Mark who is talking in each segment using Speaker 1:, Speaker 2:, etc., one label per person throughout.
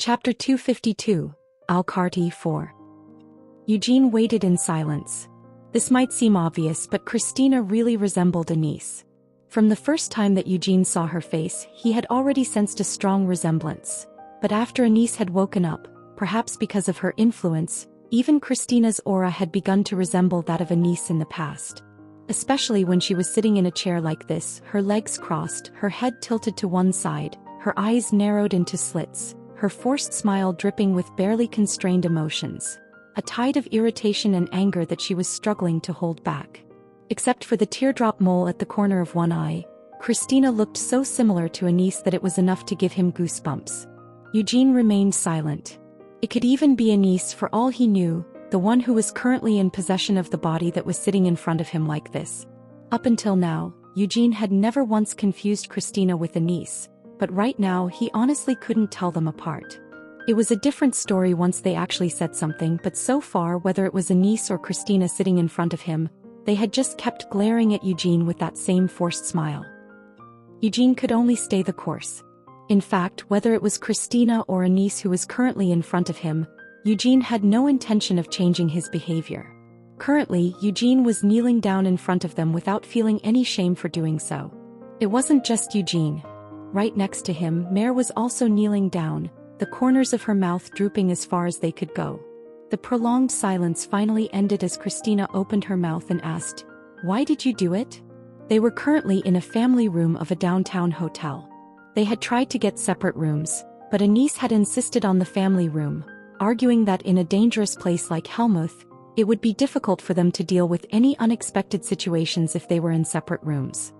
Speaker 1: Chapter 252, Al-Karti 4. Eugene waited in silence. This might seem obvious, but Christina really resembled a niece. From the first time that Eugene saw her face, he had already sensed a strong resemblance. But after Anise had woken up, perhaps because of her influence, even Christina's aura had begun to resemble that of Anise in the past. Especially when she was sitting in a chair like this, her legs crossed, her head tilted to one side, her eyes narrowed into slits, her forced smile dripping with barely constrained emotions. A tide of irritation and anger that she was struggling to hold back. Except for the teardrop mole at the corner of one eye, Christina looked so similar to Anise that it was enough to give him goosebumps. Eugene remained silent. It could even be Anise for all he knew, the one who was currently in possession of the body that was sitting in front of him like this. Up until now, Eugene had never once confused Christina with Anise, but right now he honestly couldn't tell them apart. It was a different story once they actually said something, but so far, whether it was Anise or Christina sitting in front of him, they had just kept glaring at Eugene with that same forced smile. Eugene could only stay the course. In fact, whether it was Christina or Anise who was currently in front of him, Eugene had no intention of changing his behavior. Currently, Eugene was kneeling down in front of them without feeling any shame for doing so. It wasn't just Eugene. Right next to him, Mare was also kneeling down, the corners of her mouth drooping as far as they could go. The prolonged silence finally ended as Christina opened her mouth and asked, "Why did you do it?" They were currently in a family room of a downtown hotel. They had tried to get separate rooms, but Anise had insisted on the family room, arguing that in a dangerous place like Helmuth, it would be difficult for them to deal with any unexpected situations if they were in separate rooms.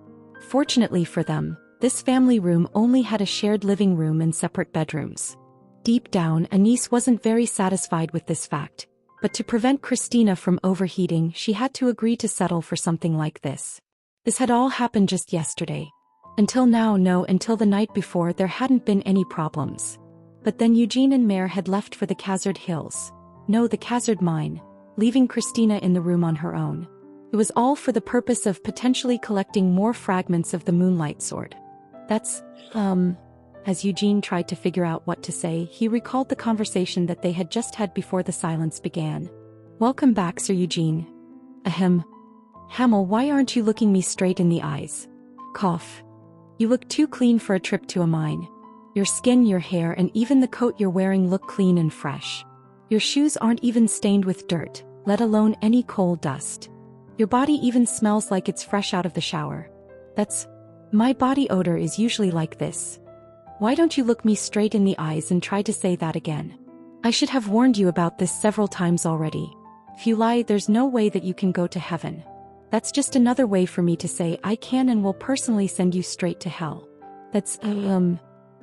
Speaker 1: Fortunately for them, this family room only had a shared living room and separate bedrooms. Deep down, Anise wasn't very satisfied with this fact, but to prevent Christina from overheating, she had to agree to settle for something like this. This had all happened just yesterday. Until now, until the night before, there hadn't been any problems. But then Eugene and Mare had left for the Khazard Hills. No, the Khazard Mine, leaving Christina in the room on her own. It was all for the purpose of potentially collecting more fragments of the Moonlight Sword. As Eugene tried to figure out what to say, he recalled the conversation that they had just had before the silence began. "Welcome back, Sir Eugene." "Ahem. Hamel, why aren't you looking me straight in the eyes?" "Cough. You look too clean for a trip to a mine. Your skin, your hair, and even the coat you're wearing look clean and fresh. Your shoes aren't even stained with dirt, let alone any coal dust. Your body even smells like it's fresh out of the shower." My body odor is usually like this." "Why don't you look me straight in the eyes and try to say that again? I should have warned you about this several times already. If you lie, there's no way that you can go to heaven. That's just another way for me to say I can and will personally send you straight to hell.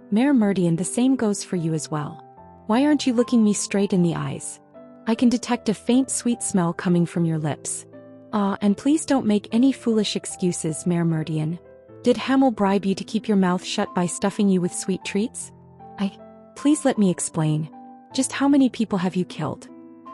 Speaker 1: Mayor Meridian, the same goes for you as well. Why aren't you looking me straight in the eyes? I can detect a faint sweet smell coming from your lips. And please don't make any foolish excuses, Mayor Meridian. Did Hamel bribe you to keep your mouth shut by stuffing you with sweet treats? Please let me explain. Just how many people have you killed?"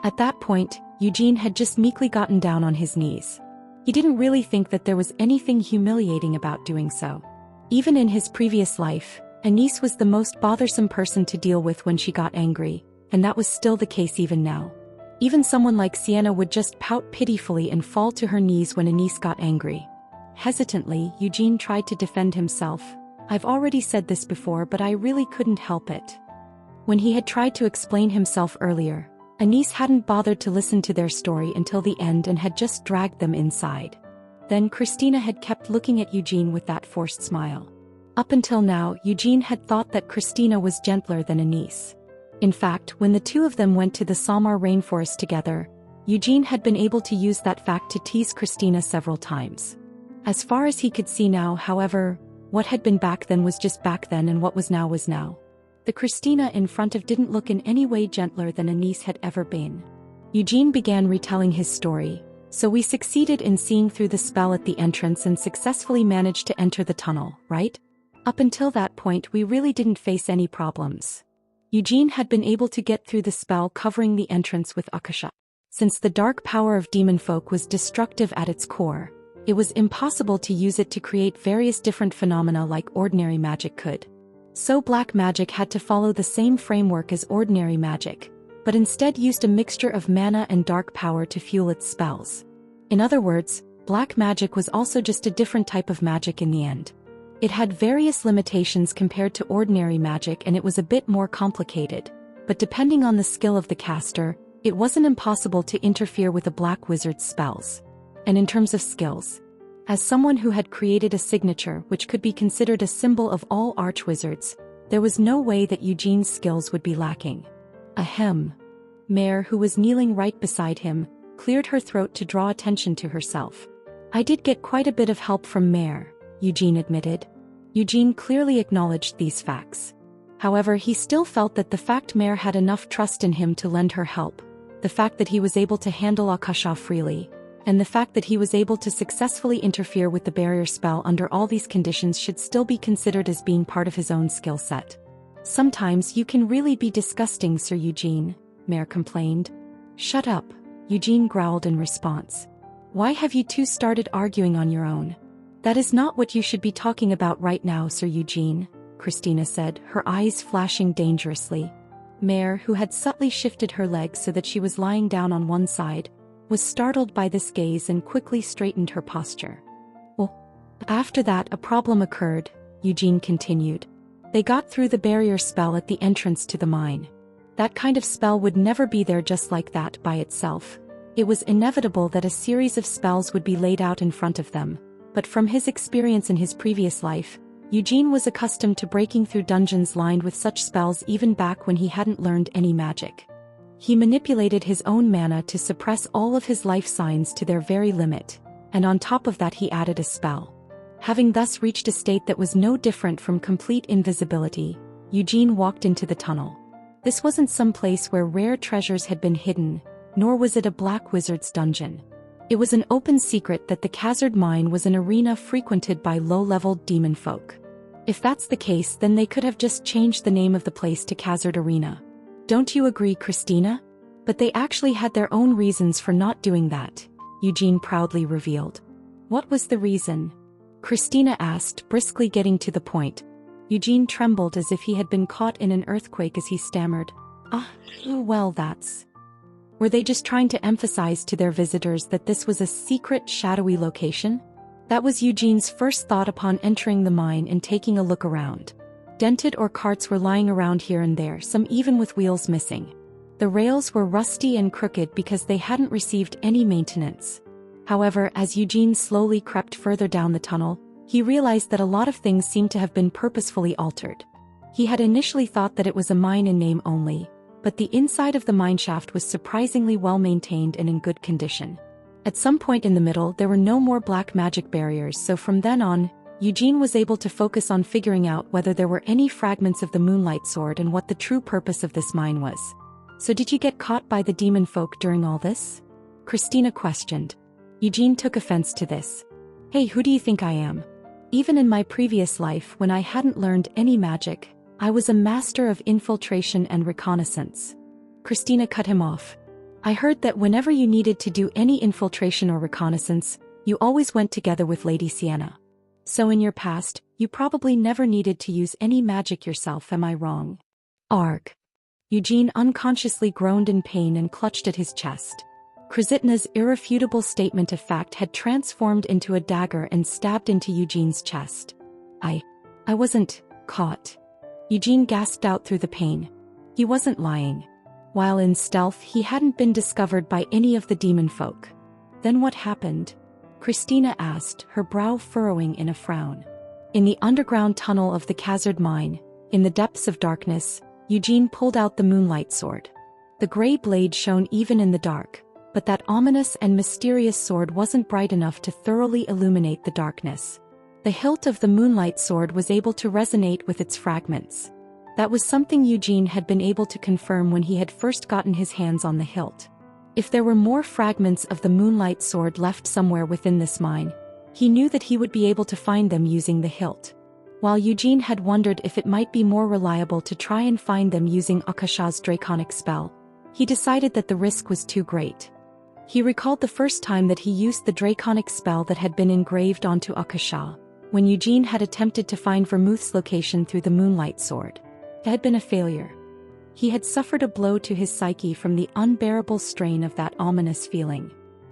Speaker 1: At that point, Eugene had just meekly gotten down on his knees. He didn't really think that there was anything humiliating about doing so. Even in his previous life, Anise was the most bothersome person to deal with when she got angry, and that was still the case even now. Even someone like Sienna would just pout pitifully and fall to her knees when Anise got angry. Hesitantly, Eugene tried to defend himself. "I've already said this before, but I really couldn't help it." When he had tried to explain himself earlier, Anise hadn't bothered to listen to their story until the end and had just dragged them inside. Then Christina had kept looking at Eugene with that forced smile. Up until now, Eugene had thought that Christina was gentler than Anise. In fact, when the two of them went to the Samar rainforest together, Eugene had been able to use that fact to tease Christina several times. As far as he could see now, however, what had been back then was just back then, and what was now was now. The Christina in front of didn't look in any way gentler than Anise had ever been. Eugene began retelling his story. "So we succeeded in seeing through the spell at the entrance and successfully managed to enter the tunnel, right? Up until that point, we really didn't face any problems. Eugene had been able to get through the spell covering the entrance with Akasha. Since the dark power of demon folk was destructive at its core, it was impossible to use it to create various different phenomena like ordinary magic could. So black magic had to follow the same framework as ordinary magic, but instead used a mixture of mana and dark power to fuel its spells. In other words, black magic was also just a different type of magic in the end. It had various limitations compared to ordinary magic, and it was a bit more complicated, but depending on the skill of the caster, it wasn't impossible to interfere with a black wizard's spells. And in terms of skills, as someone who had created a signature which could be considered a symbol of all archwizards, there was no way that Eugene's skills would be lacking. Ahem. Mare, who was kneeling right beside him, cleared her throat to draw attention to herself. I did get quite a bit of help from Mare, Eugene admitted. Eugene clearly acknowledged these facts. However, he still felt that the fact Mare had enough trust in him to lend her help, the fact that he was able to handle Akasha freely, and the fact that he was able to successfully interfere with the barrier spell under all these conditions should still be considered as being part of his own skill set. Sometimes you can really be disgusting, Sir Eugene, Mare complained. Shut up, Eugene growled in response. Why have you two started arguing on your own? That is not what you should be talking about right now, Sir Eugene, Christina said, her eyes flashing dangerously. Mare, who had subtly shifted her legs so that she was lying down on one side, was startled by this gaze and quickly straightened her posture. Well, after that a problem occurred, Eugene continued. They got through the barrier spell at the entrance to the mine. That kind of spell would never be there just like that by itself. It was inevitable that a series of spells would be laid out in front of them, but from his experience in his previous life, Eugene was accustomed to breaking through dungeons lined with such spells even back when he hadn't learned any magic. He manipulated his own mana to suppress all of his life signs to their very limit, and on top of that he added a spell. Having thus reached a state that was no different from complete invisibility, Eugene walked into the tunnel. This wasn't some place where rare treasures had been hidden, nor was it a black wizard's dungeon. It was an open secret that the Khazard mine was an arena frequented by low-level demon folk. If that's the case, then they could have just changed the name of the place to Khazard Arena. Don't you agree, Christina? But they actually had their own reasons for not doing that, Eugene proudly revealed. What was the reason? Christina asked, briskly getting to the point. Eugene trembled as if he had been caught in an earthquake as he stammered. Well, that's... Were they just trying to emphasize to their visitors that this was a secret, shadowy location? That was Eugene's first thought upon entering the mine and taking a look around. Dented ore carts were lying around here and there, some even with wheels missing. The rails were rusty and crooked because they hadn't received any maintenance. However, as Eugene slowly crept further down the tunnel, he realized that a lot of things seemed to have been purposefully altered. He had initially thought that it was a mine in name only, but the inside of the mineshaft was surprisingly well maintained and in good condition. At some point in the middle there were no more black magic barriers, so from then on, Eugene was able to focus on figuring out whether there were any fragments of the Moonlight Sword and what the true purpose of this mine was. So did you get caught by the demon folk during all this? Christina questioned. Eugene took offense to this. Hey, who do you think I am? Even in my previous life, when I hadn't learned any magic, I was a master of infiltration and reconnaissance. Christina cut him off. I heard that whenever you needed to do any infiltration or reconnaissance, you always went together with Lady Sienna. So in your past, you probably never needed to use any magic yourself, am I wrong? Arg. Eugene unconsciously groaned in pain and clutched at his chest. Krasitna's irrefutable statement of fact had transformed into a dagger and stabbed into Eugene's chest. I wasn't caught. Eugene gasped out through the pain. He wasn't lying. While in stealth, he hadn't been discovered by any of the demon folk. Then what happened? Christina asked, her brow furrowing in a frown. In the underground tunnel of the Khazard mine, in the depths of darkness, Eugene pulled out the Moonlight Sword. The gray blade shone even in the dark, but that ominous and mysterious sword wasn't bright enough to thoroughly illuminate the darkness. The hilt of the Moonlight Sword was able to resonate with its fragments. That was something Eugene had been able to confirm when he had first gotten his hands on the hilt. If there were more fragments of the Moonlight Sword left somewhere within this mine, he knew that he would be able to find them using the hilt. While Eugene had wondered if it might be more reliable to try and find them using Akasha's draconic spell, he decided that the risk was too great. He recalled the first time that he used the draconic spell that had been engraved onto Akasha. When Eugene had attempted to find Vermouth's location through the Moonlight Sword, it had been a failure. He had suffered a blow to his psyche from the unbearable strain of that ominous feeling.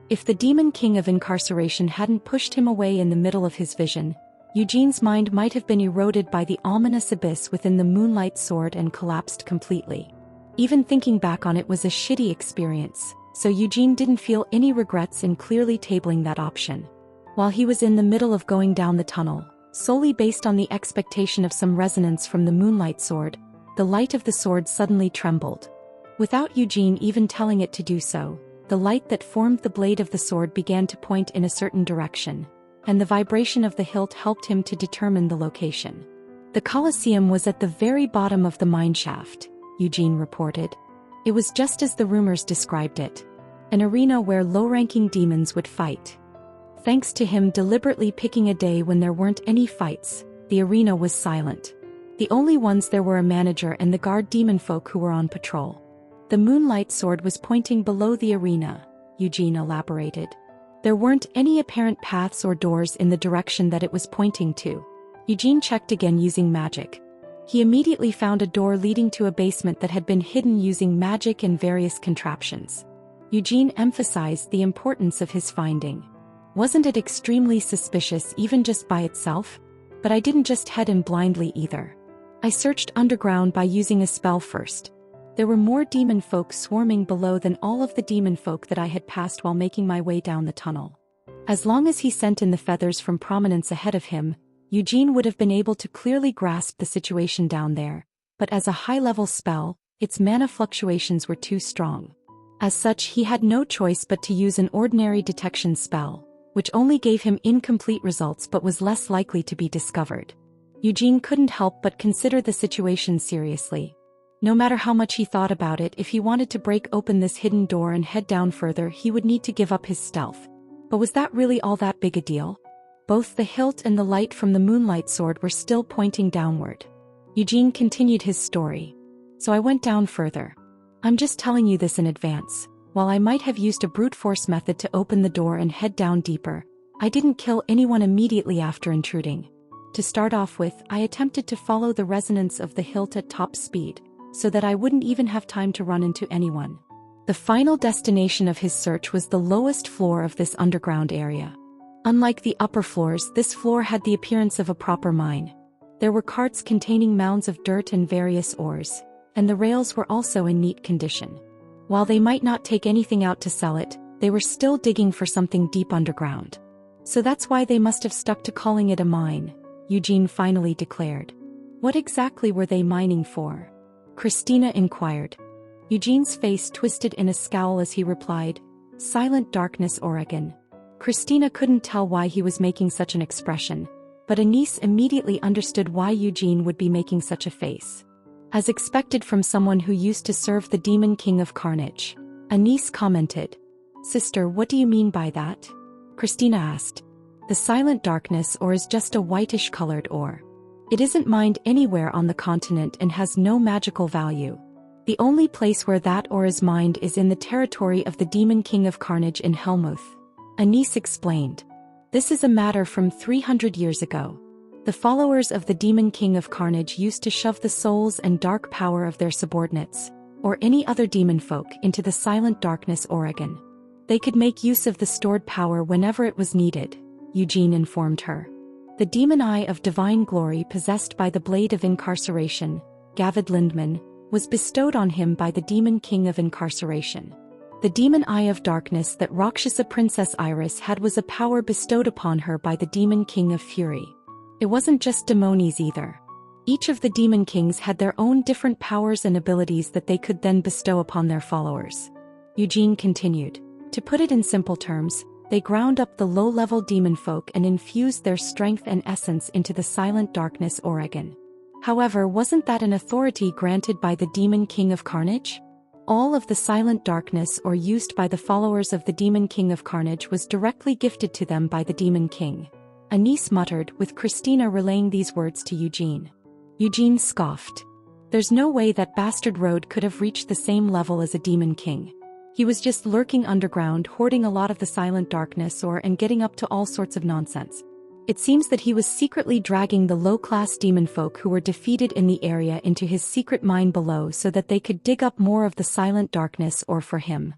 Speaker 1: If the Demon King of Incarceration hadn't pushed him away in the middle of his vision, Eugene's mind might have been eroded by the ominous abyss within the Moonlight Sword and collapsed completely. Even thinking back on it was a shitty experience, so Eugene didn't feel any regrets in clearly tabling that option. While he was in the middle of going down the tunnel, solely based on the expectation of some resonance from the Moonlight Sword, the light of the sword suddenly trembled. Without Eugene even telling it to do so, the light that formed the blade of the sword began to point in a certain direction, and the vibration of the hilt helped him to determine the location. The Colosseum was at the very bottom of the mineshaft, Eugene reported. It was just as the rumors described it. An arena where low-ranking demons would fight. Thanks to him deliberately picking a day when there weren't any fights, the arena was silent. The only ones there were a manager and the guard demon folk who were on patrol. The Moonlight Sword was pointing below the arena, Eugene elaborated. There weren't any apparent paths or doors in the direction that it was pointing to. Eugene checked again using magic. He immediately found a door leading to a basement that had been hidden using magic and various contraptions. Eugene emphasized the importance of his finding. Wasn't it extremely suspicious even just by itself? But I didn't just head in blindly either. I searched underground by using a spell first. There were more demon folk swarming below than all of the demon folk that I had passed while making my way down the tunnel. As long as he sent in the feathers from prominence ahead of him, Eugene would have been able to clearly grasp the situation down there, but as a high-level spell, its mana fluctuations were too strong. As such, he had no choice but to use an ordinary detection spell, which only gave him incomplete results but was less likely to be discovered. Eugene couldn't help but consider the situation seriously. No matter how much he thought about it, if he wanted to break open this hidden door and head down further, he would need to give up his stealth. But was that really all that big a deal? Both the hilt and the light from the Moonlight Sword were still pointing downward. Eugene continued his story. So I went down further. I'm just telling you this in advance. While I might have used a brute force method to open the door and head down deeper, I didn't kill anyone immediately after intruding. To start off with, I attempted to follow the resonance of the hilt at top speed, so that I wouldn't even have time to run into anyone. The final destination of his search was the lowest floor of this underground area. Unlike the upper floors, this floor had the appearance of a proper mine. There were carts containing mounds of dirt and various ores, and the rails were also in neat condition. While they might not take anything out to sell it, they were still digging for something deep underground. So that's why they must have stuck to calling it a mine, Eugene finally declared. What exactly were they mining for? Christina inquired. Eugene's face twisted in a scowl as he replied, Silent Darkness, Oregon. Christina couldn't tell why he was making such an expression, but Anise immediately understood why Eugene would be making such a face. As expected from someone who used to serve the Demon King of Carnage, Anise commented, Sister, what do you mean by that? Christina asked. The Silent Darkness ore is just a whitish-colored ore. It isn't mined anywhere on the continent and has no magical value. The only place where that ore is mined is in the territory of the Demon King of Carnage in Helmuth. Anise explained. This is a matter from 300 years ago. The followers of the Demon King of Carnage used to shove the souls and dark power of their subordinates, or any other demon folk, into the Silent Darkness, Oregon. They could make use of the stored power whenever it was needed, Eugene informed her. The demon eye of divine glory possessed by the Blade of Incarceration, Gavid Lindman, was bestowed on him by the Demon King of Incarceration. The demon eye of darkness that Rakshasa Princess Iris had was a power bestowed upon her by the Demon King of Fury. It wasn't just demonies either. Each of the Demon Kings had their own different powers and abilities that they could then bestow upon their followers. Eugene continued. To put it in simple terms, they ground up the low-level demon folk and infused their strength and essence into the Silent Darkness, Oregon. However, wasn't that an authority granted by the Demon King of Carnage? All of the Silent Darkness ore used by the followers of the Demon King of Carnage was directly gifted to them by the Demon King. Anise muttered, with Christina relaying these words to Eugene. Eugene scoffed. There's no way that bastard road could have reached the same level as a Demon King. He was just lurking underground, hoarding a lot of the Silent Darkness ore and getting up to all sorts of nonsense. It seems that he was secretly dragging the low-class demon folk who were defeated in the area into his secret mine below so that they could dig up more of the silent darkness ore for him.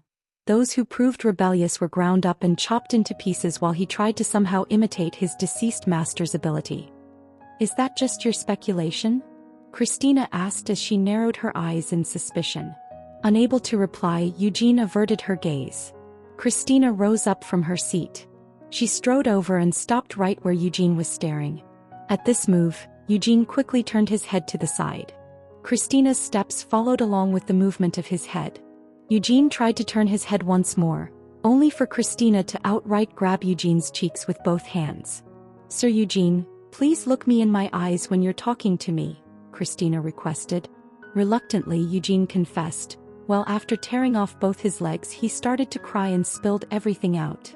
Speaker 1: Those who proved rebellious were ground up and chopped into pieces while he tried to somehow imitate his deceased master's ability. Is that just your speculation? Christina asked as she narrowed her eyes in suspicion. Unable to reply, Eugene averted her gaze. Christina rose up from her seat. She strode over and stopped right where Eugene was staring. At this move, Eugene quickly turned his head to the side. Christina's steps followed along with the movement of his head. Eugene tried to turn his head once more, only for Christina to outright grab Eugene's cheeks with both hands. "Sir Eugene, please look me in my eyes when you're talking to me," Christina requested. Reluctantly, Eugene confessed, while after tearing off both his legs he started to cry and spilled everything out.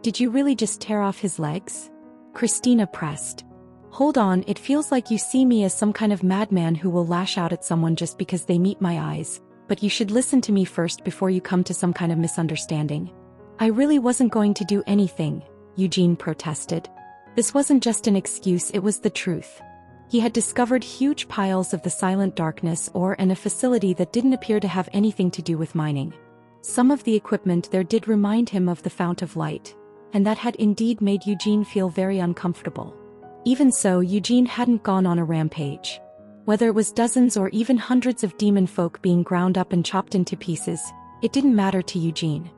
Speaker 1: "Did you really just tear off his legs?" Christina pressed. "Hold on, it feels like you see me as some kind of madman who will lash out at someone just because they meet my eyes, but you should listen to me first before you come to some kind of misunderstanding." "I really wasn't going to do anything," Eugene protested. This wasn't just an excuse, it was the truth. He had discovered huge piles of the silent darkness ore in a facility that didn't appear to have anything to do with mining. Some of the equipment there did remind him of the Fount of Light, and that had indeed made Eugene feel very uncomfortable. Even so, Eugene hadn't gone on a rampage. Whether it was dozens or even hundreds of demon folk being ground up and chopped into pieces, it didn't matter to Eugene.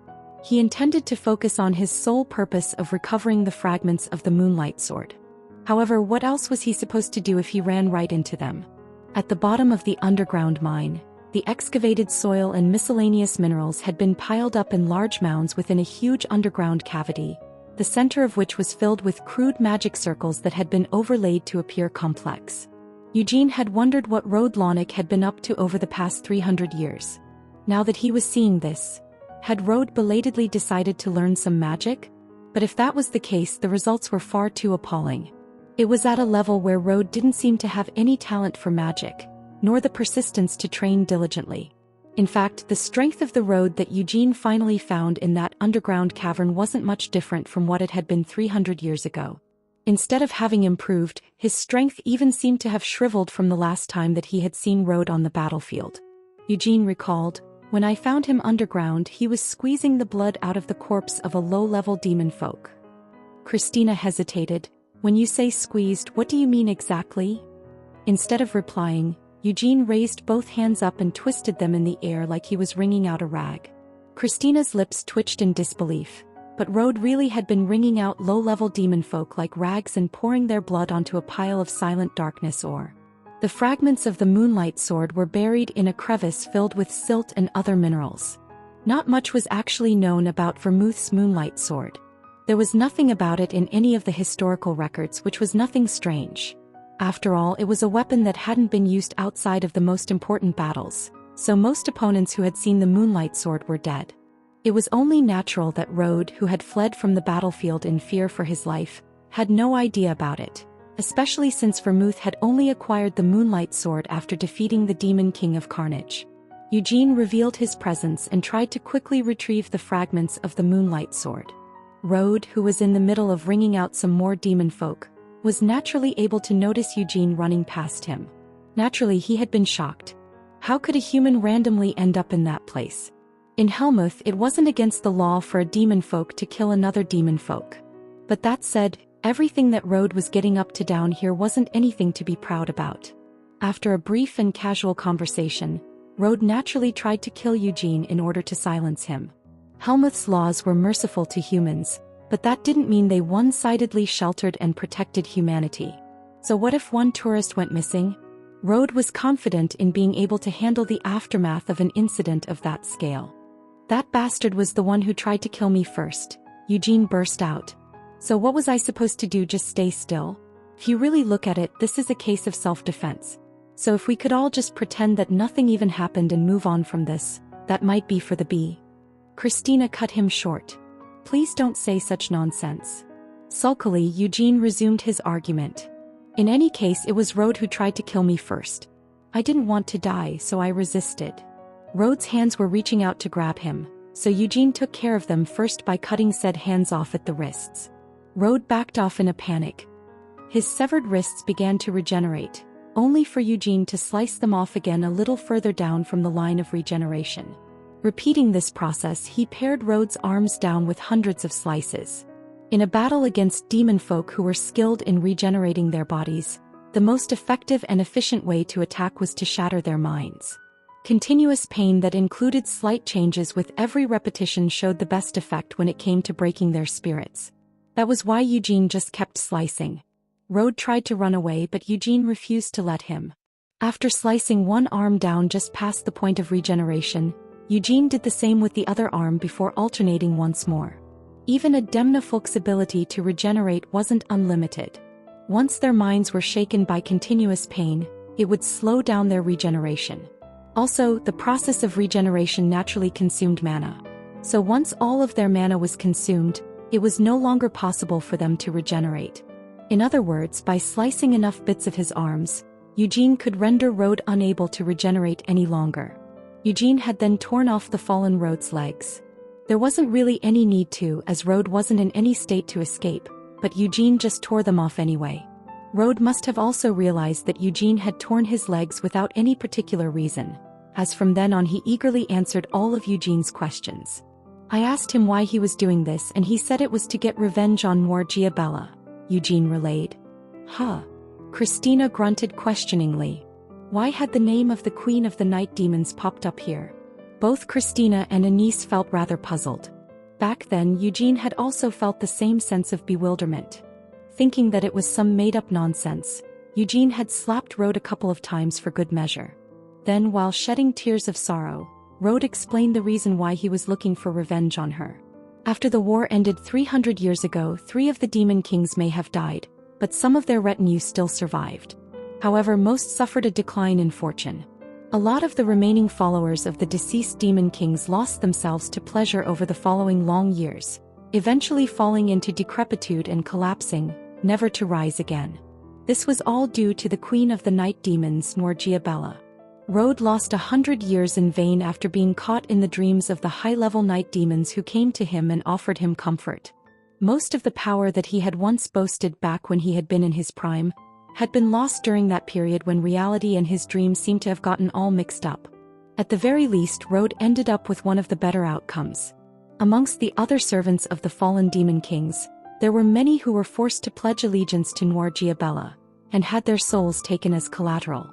Speaker 1: He intended to focus on his sole purpose of recovering the fragments of the Moonlight Sword. However, what else was he supposed to do if he ran right into them? At the bottom of the underground mine, the excavated soil and miscellaneous minerals had been piled up in large mounds within a huge underground cavity, the center of which was filled with crude magic circles that had been overlaid to appear complex. Eugene had wondered what Rode Lonick had been up to over the past 300 years. Now that he was seeing this, had Rode belatedly decided to learn some magic? But if that was the case, the results were far too appalling. It was at a level where Rode didn't seem to have any talent for magic, nor the persistence to train diligently. In fact, the strength of the Rode that Eugene finally found in that underground cavern wasn't much different from what it had been 300 years ago. Instead of having improved, his strength even seemed to have shriveled from the last time that he had seen Rode on the battlefield. Eugene recalled, "When I found him underground, he was squeezing the blood out of the corpse of a low-level demon folk." Christina hesitated. "When you say squeezed, what do you mean exactly?" Instead of replying, Eugene raised both hands up and twisted them in the air like he was wringing out a rag. Christina's lips twitched in disbelief, but Rode really had been wringing out low-level demon folk like rags and pouring their blood onto a pile of silent darkness ore. The fragments of the Moonlight Sword were buried in a crevice filled with silt and other minerals. Not much was actually known about Vermouth's Moonlight Sword. There was nothing about it in any of the historical records, which was nothing strange. After all, it was a weapon that hadn't been used outside of the most important battles, so most opponents who had seen the Moonlight Sword were dead. It was only natural that Rode, who had fled from the battlefield in fear for his life, had no idea about it, especially since Vermouth had only acquired the Moonlight Sword after defeating the Demon King of Carnage. Eugene revealed his presence and tried to quickly retrieve the fragments of the Moonlight Sword. Rode, who was in the middle of wringing out some more demon folk, was naturally able to notice Eugene running past him. Naturally, he had been shocked. How could a human randomly end up in that place? In Helmuth, it wasn't against the law for a demon folk to kill another demon folk. But that said, everything that Rode was getting up to down here wasn't anything to be proud about. After a brief and casual conversation, Rode naturally tried to kill Eugene in order to silence him. Helmuth's laws were merciful to humans, but that didn't mean they one-sidedly sheltered and protected humanity. So what if one tourist went missing? Rode was confident in being able to handle the aftermath of an incident of that scale. "That bastard was the one who tried to kill me first," Eugene burst out. "So what was I supposed to do, just stay still? If you really look at it, this is a case of self-defense. So if we could all just pretend that nothing even happened and move on from this, that might be for the best." Christina cut him short. "Please don't say such nonsense." Sulkily, Eugene resumed his argument. "In any case, it was Rode who tried to kill me first. I didn't want to die, so I resisted." Rode's hands were reaching out to grab him, so Eugene took care of them first by cutting said hands off at the wrists. Rode backed off in a panic. His severed wrists began to regenerate, only for Eugene to slice them off again a little further down from the line of regeneration. Repeating this process, he pared Rode's arms down with hundreds of slices. In a battle against demon folk who were skilled in regenerating their bodies, the most effective and efficient way to attack was to shatter their minds. Continuous pain that included slight changes with every repetition showed the best effect when it came to breaking their spirits. That was why Eugene just kept slicing. Rode tried to run away, but Eugene refused to let him. After slicing one arm down just past the point of regeneration, Eugene did the same with the other arm before alternating once more. Even a Demnafolk's ability to regenerate wasn't unlimited. Once their minds were shaken by continuous pain, it would slow down their regeneration. Also, the process of regeneration naturally consumed mana. So once all of their mana was consumed, it was no longer possible for them to regenerate. In other words, by slicing enough bits of his arms, Eugene could render Rode unable to regenerate any longer. Eugene had then torn off the fallen Rode's legs. There wasn't really any need to, as Rode wasn't in any state to escape, but Eugene just tore them off anyway. Rode must have also realized that Eugene had torn his legs without any particular reason, as from then on he eagerly answered all of Eugene's questions. I asked him why he was doing this, and he said it was to get revenge on Noir Giabella, Eugene relayed. Huh? Christina grunted questioningly. Why had the name of the Queen of the Night Demons popped up here? Both Christina and Anise felt rather puzzled. Back then, Eugene had also felt the same sense of bewilderment. Thinking that it was some made-up nonsense, Eugene had slapped Rode a couple of times for good measure. Then, while shedding tears of sorrow, Rode explained the reason why he was looking for revenge on her. After the war ended 300 years ago, 3 of the demon kings may have died, but some of their retinue still survived. However, most suffered a decline in fortune. A lot of the remaining followers of the deceased demon kings lost themselves to pleasure over the following long years, eventually falling into decrepitude and collapsing, never to rise again. This was all due to the Queen of the Night Demons, Noir Giabella. Rode lost 100 years in vain after being caught in the dreams of the high-level night demons who came to him and offered him comfort. Most of the power that he had once boasted back when he had been in his prime had been lost during that period when reality and his dreams seemed to have gotten all mixed up. At the very least, Rode ended up with one of the better outcomes. Amongst the other servants of the fallen demon kings, there were many who were forced to pledge allegiance to Noir Giabella, and had their souls taken as collateral.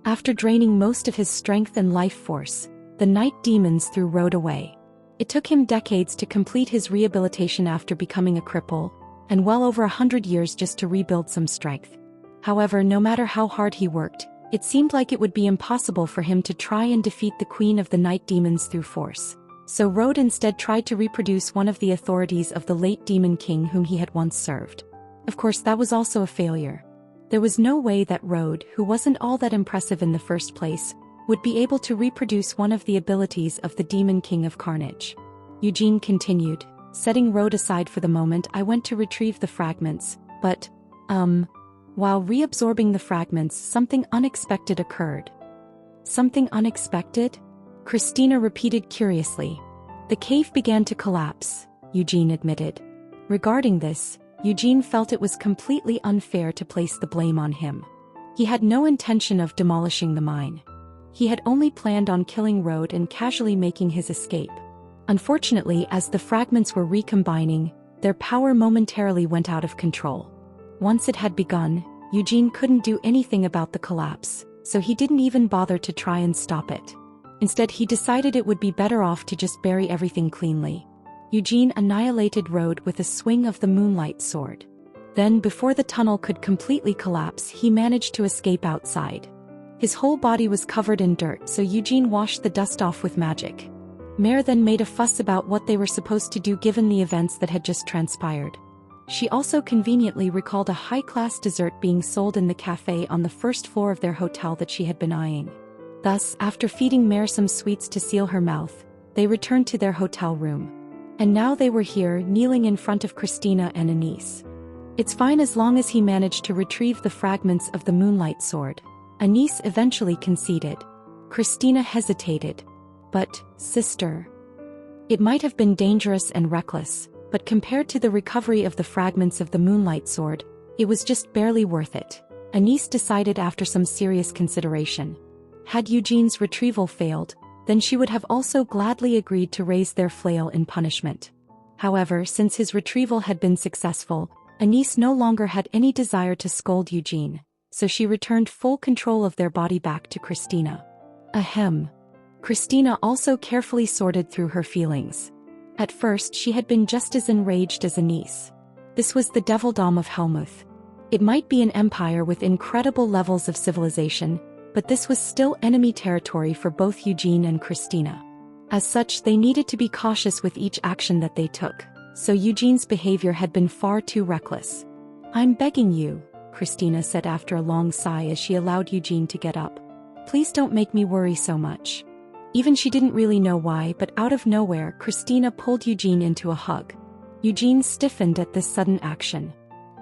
Speaker 1: After draining most of his strength and life force, the night demons threw Rode away. It took him decades to complete his rehabilitation after becoming a cripple, and well over 100 years just to rebuild some strength. However, no matter how hard he worked, it seemed like it would be impossible for him to try and defeat the Queen of the Night Demons through force. So Rode instead tried to reproduce one of the authorities of the late Demon King whom he had once served. Of course, that was also a failure. There was no way that Rode, who wasn't all that impressive in the first place, would be able to reproduce one of the abilities of the Demon King of Carnage. Eugene continued, setting Rode aside for the moment. I went to retrieve the fragments, but, while reabsorbing the fragments, something unexpected occurred. Something unexpected? Christina repeated curiously. The cave began to collapse, Eugene admitted. Regarding this, Eugene felt it was completely unfair to place the blame on him. He had no intention of demolishing the mine. He had only planned on killing Rode and casually making his escape. Unfortunately, as the fragments were recombining, their power momentarily went out of control. Once it had begun, Eugene couldn't do anything about the collapse, so he didn't even bother to try and stop it. Instead, he decided it would be better off to just bury everything cleanly. Eugene annihilated Rode with a swing of the Moonlight Sword. Then, before the tunnel could completely collapse, he managed to escape outside. His whole body was covered in dirt, so Eugene washed the dust off with magic. Mare then made a fuss about what they were supposed to do given the events that had just transpired. She also conveniently recalled a high-class dessert being sold in the cafe on the first floor of their hotel that she had been eyeing. Thus, after feeding Mare some sweets to seal her mouth, they returned to their hotel room. And now they were here, kneeling in front of Christina and Anise. It's fine as long as he managed to retrieve the fragments of the Moonlight Sword, Anise eventually conceded. Christina hesitated. But, sister. It might have been dangerous and reckless, but but compared to the recovery of the fragments of the Moonlight Sword, it was just barely worth it. Anise decided after some serious consideration. Had Eugene's retrieval failed, then she would have also gladly agreed to raise their flail in punishment. However, since his retrieval had been successful, Anise no longer had any desire to scold Eugene, so she returned full control of their body back to Christina. Ahem. Christina also carefully sorted through her feelings. At first she had been just as enraged as Anise. This was the Devildom of Helmuth. It might be an empire with incredible levels of civilization, but this was still enemy territory for both Eugene and Christina. As such, they needed to be cautious with each action that they took, so Eugene's behavior had been far too reckless. "I'm begging you," Christina said after a long sigh as she allowed Eugene to get up. "Please don't make me worry so much." Even she didn't really know why, but out of nowhere, Christina pulled Eugene into a hug. Eugene stiffened at this sudden action.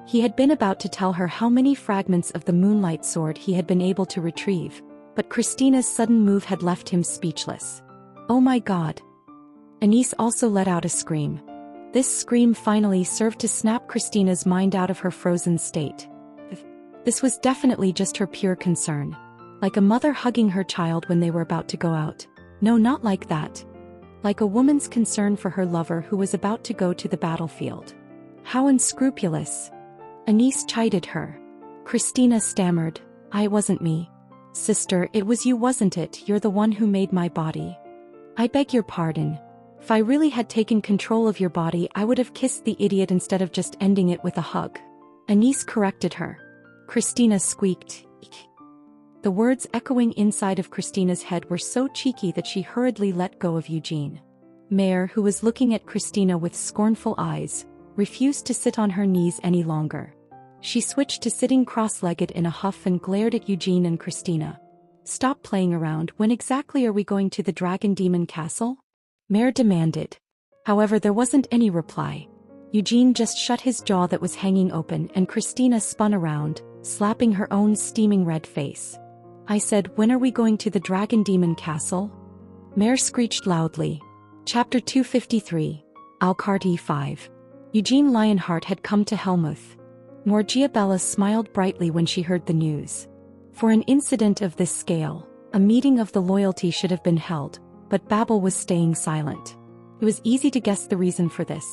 Speaker 1: He had been about to tell her how many fragments of the Moonlight Sword he had been able to retrieve, but Christina's sudden move had left him speechless. "Oh my God!" Anise also let out a scream. This scream finally served to snap Christina's mind out of her frozen state. This was definitely just her pure concern. Like a mother hugging her child when they were about to go out. No, not like that. Like a woman's concern for her lover who was about to go to the battlefield. How unscrupulous. Anise chided her. Christina stammered, "It wasn't me. Sister, it was you, wasn't it? You're the one who made my body." "I beg your pardon. If I really had taken control of your body, I would have kissed the idiot instead of just ending it with a hug." Anise corrected her. Christina squeaked, "Eek." The words echoing inside of Christina's head were so cheeky that she hurriedly let go of Eugene. Mare, who was looking at Christina with scornful eyes, refused to sit on her knees any longer. She switched to sitting cross-legged in a huff and glared at Eugene and Christina. "Stop playing around. When exactly are we going to the Dragon Demon Castle?" Mare demanded. However, there wasn't any reply. Eugene just shut his jaw that was hanging open, and Christina spun around, slapping her own steaming red face. "I said, when are we going to the Dragon Demon Castle?" Mare screeched loudly. Chapter 253. Alcarti 5. Eugene Lionheart had come to Helmuth. Morgiabella smiled brightly when she heard the news. For an incident of this scale, a meeting of the loyalty should have been held, but Babel was staying silent. It was easy to guess the reason for this.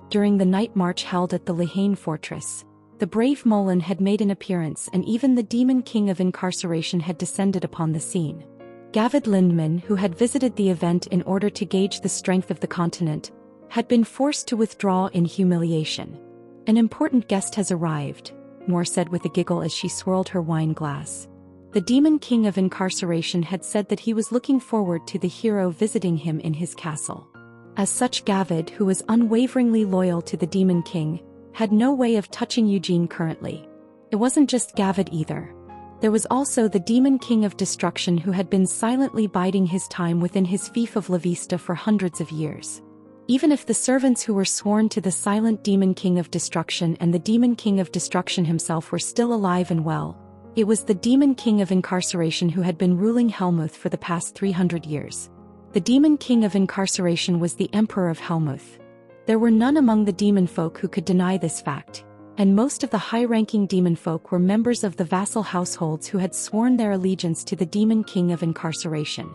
Speaker 1: During the night march held at the Lehane fortress, the brave Molin had made an appearance, and even the Demon King of Incarceration had descended upon the scene. Gavid Lindman, who had visited the event in order to gauge the strength of the continent, had been forced to withdraw in humiliation. "An important guest has arrived," Moore said with a giggle as she swirled her wine glass. The Demon King of Incarceration had said that he was looking forward to the hero visiting him in his castle. As such, Gavid, who was unwaveringly loyal to the Demon King, had no way of touching Eugene currently. It wasn't just Gavid either. There was also the Demon King of Destruction, who had been silently biding his time within his fief of La Vista for hundreds of years. Even if the servants who were sworn to the silent Demon King of Destruction and the Demon King of Destruction himself were still alive and well, it was the Demon King of Incarceration who had been ruling Helmuth for the past 300 years. The Demon King of Incarceration was the Emperor of Helmuth. There were none among the demon folk who could deny this fact, and most of the high-ranking demon folk were members of the vassal households who had sworn their allegiance to the Demon King of Incarceration.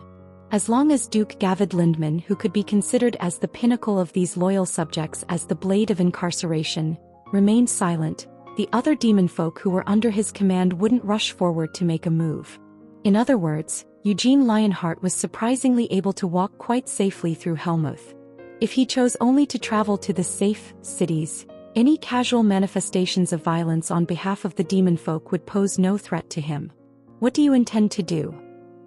Speaker 1: As long as Duke Gavid Lindman, who could be considered as the pinnacle of these loyal subjects as the Blade of Incarceration, remained silent, the other demon folk who were under his command wouldn't rush forward to make a move. In other words, Eugene Lionheart was surprisingly able to walk quite safely through Helmuth. If he chose only to travel to the safe cities, any casual manifestations of violence on behalf of the demon folk would pose no threat to him. "What do you intend to do?"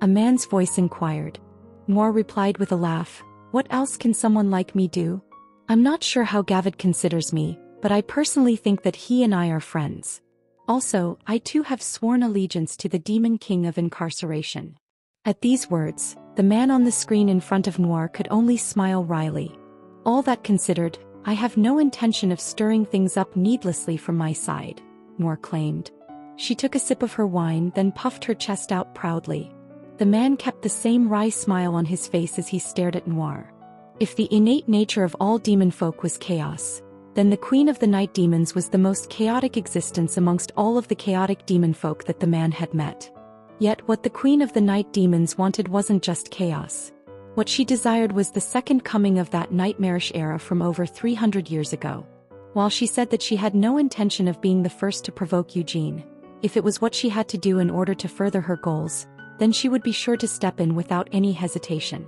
Speaker 1: a man's voice inquired. Moore replied with a laugh, "What else can someone like me do? I'm not sure how Gavid considers me, but I personally think that he and I are friends. Also, I too have sworn allegiance to the Demon King of Incarceration." At these words, the man on the screen in front of Noir could only smile wryly. "All that considered, I have no intention of stirring things up needlessly from my side," Noir claimed. She took a sip of her wine, then puffed her chest out proudly. The man kept the same wry smile on his face as he stared at Noir. If the innate nature of all demon folk was chaos, Then the Queen of the Night Demons was the most chaotic existence amongst all of the chaotic demon folk that the man had met. Yet what the Queen of the Night Demons wanted wasn't just chaos. What she desired was the second coming of that nightmarish era from over 300 years ago. While she said that she had no intention of being the first to provoke Eugene, if it was what she had to do in order to further her goals, then she would be sure to step in without any hesitation.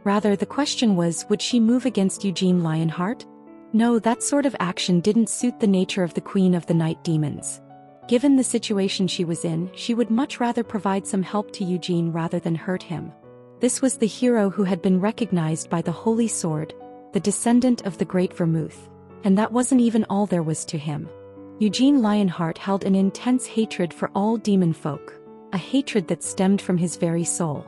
Speaker 1: Rather, the question was, would she move against Eugene Lionheart? No, that sort of action didn't suit the nature of the Queen of the Night Demons. Given the situation she was in, she would much rather provide some help to Eugene rather than hurt him. This was the hero who had been recognized by the Holy Sword, the descendant of the Great Vermouth. And that wasn't even all there was to him. Eugene Lionheart held an intense hatred for all demon folk, a hatred that stemmed from his very soul.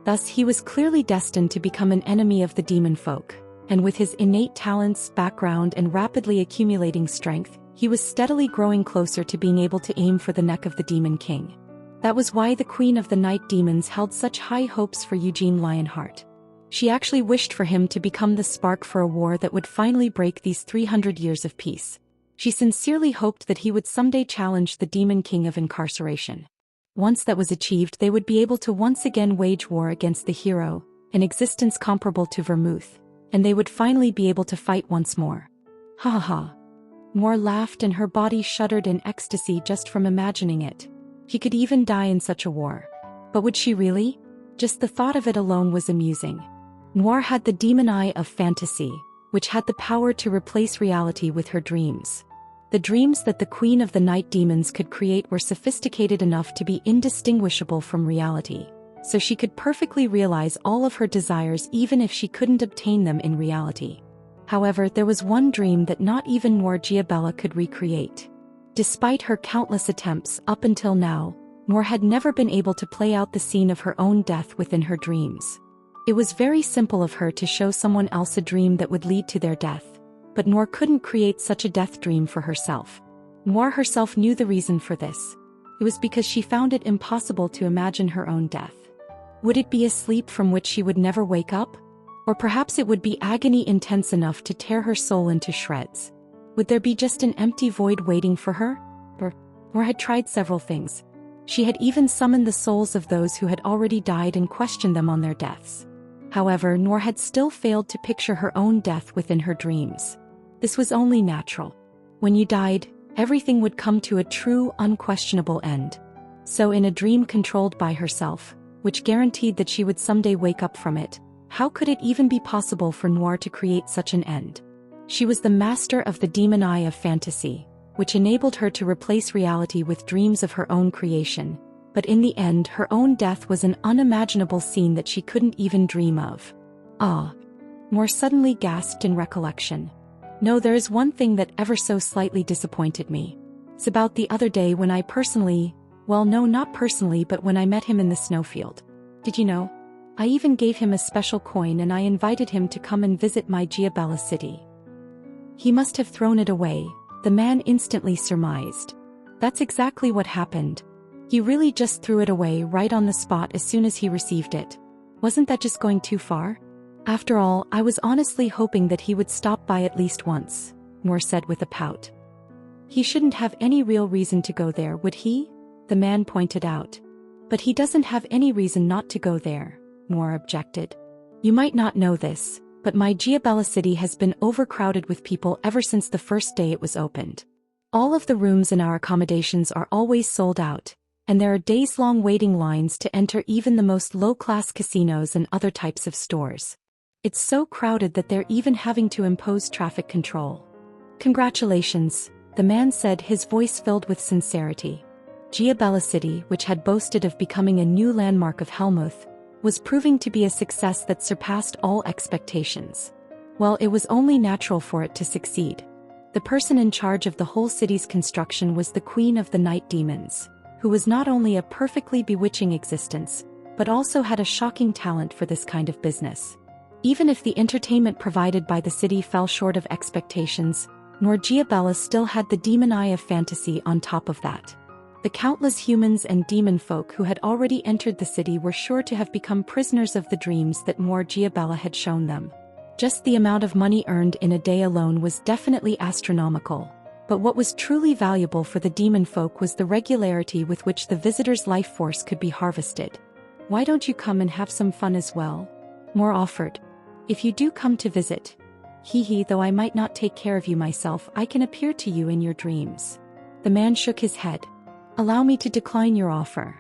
Speaker 1: Thus he was clearly destined to become an enemy of the demon folk, and with his innate talents, background, and rapidly accumulating strength, he was steadily growing closer to being able to aim for the neck of the Demon King. That was why the Queen of the Night Demons held such high hopes for Eugene Lionheart. She actually wished for him to become the spark for a war that would finally break these 300 years of peace. She sincerely hoped that he would someday challenge the Demon King of incarceration. Once that was achieved, they would be able to once again wage war against the hero, an existence comparable to Vermouth, and they would finally be able to fight once more. Ha ha ha. Noir laughed and her body shuddered in ecstasy just from imagining it. He could even die in such a war. But would she really? Just the thought of it alone was amusing. Noir had the demon eye of fantasy, which had the power to replace reality with her dreams. The dreams that the Queen of the Night Demons could create were sophisticated enough to be indistinguishable from reality, so she could perfectly realize all of her desires even if she couldn't obtain them in reality. However, there was one dream that not even Noir Giabella could recreate. Despite her countless attempts up until now, Noir had never been able to play out the scene of her own death within her dreams. It was very simple of her to show someone else a dream that would lead to their death, but Noir couldn't create such a death dream for herself. Noir herself knew the reason for this. It was because she found it impossible to imagine her own death. Would it be a sleep from which she would never wake up? Or perhaps it would be agony intense enough to tear her soul into shreds. Would there be just an empty void waiting for her? Noir had tried several things. She had even summoned the souls of those who had already died and questioned them on their deaths. However, Noir had still failed to picture her own death within her dreams. This was only natural. When you died, everything would come to a true, unquestionable end. So in a dream controlled by herself, which guaranteed that she would someday wake up from it, how could it even be possible for Noir to create such an end? She was the master of the demon eye of fantasy, which enabled her to replace reality with dreams of her own creation. But in the end, her own death was an unimaginable scene that she couldn't even dream of. Ah! Noir suddenly gasped in recollection. No, there is one thing that ever so slightly disappointed me. It's about the other day when I personally, well, no, not personally, but when I met him in the snowfield. Did you know? I even gave him a special coin and I invited him to come and visit my Giabella city. He must have thrown it away, the man instantly surmised. That's exactly what happened. He really just threw it away right on the spot as soon as he received it. Wasn't that just going too far? After all, I was honestly hoping that he would stop by at least once, Noir said with a pout. He shouldn't have any real reason to go there, would he? The man pointed out. But he doesn't have any reason not to go there, Noir objected. You might not know this, but my Giabella city has been overcrowded with people ever since the first day it was opened. All of the rooms in our accommodations are always sold out, and there are days-long waiting lines to enter even the most low-class casinos and other types of stores. It's so crowded that they're even having to impose traffic control. Congratulations, the man said, his voice filled with sincerity. Giabella City, which had boasted of becoming a new landmark of Helmuth, was proving to be a success that surpassed all expectations. Well, it was only natural for it to succeed. The person in charge of the whole city's construction was the Queen of the Night Demons, who was not only a perfectly bewitching existence, but also had a shocking talent for this kind of business. Even if the entertainment provided by the city fell short of expectations, Noir Giabella still had the demon eye of fantasy on top of that. The countless humans and demon folk who had already entered the city were sure to have become prisoners of the dreams that Noir Giabella had shown them. Just the amount of money earned in a day alone was definitely astronomical. But what was truly valuable for the demon folk was the regularity with which the visitor's life force could be harvested. Why don't you come and have some fun as well? Moore offered. If you do come to visit. Though I might not take care of you myself, I can appear to you in your dreams. The man shook his head. Allow me to decline your offer.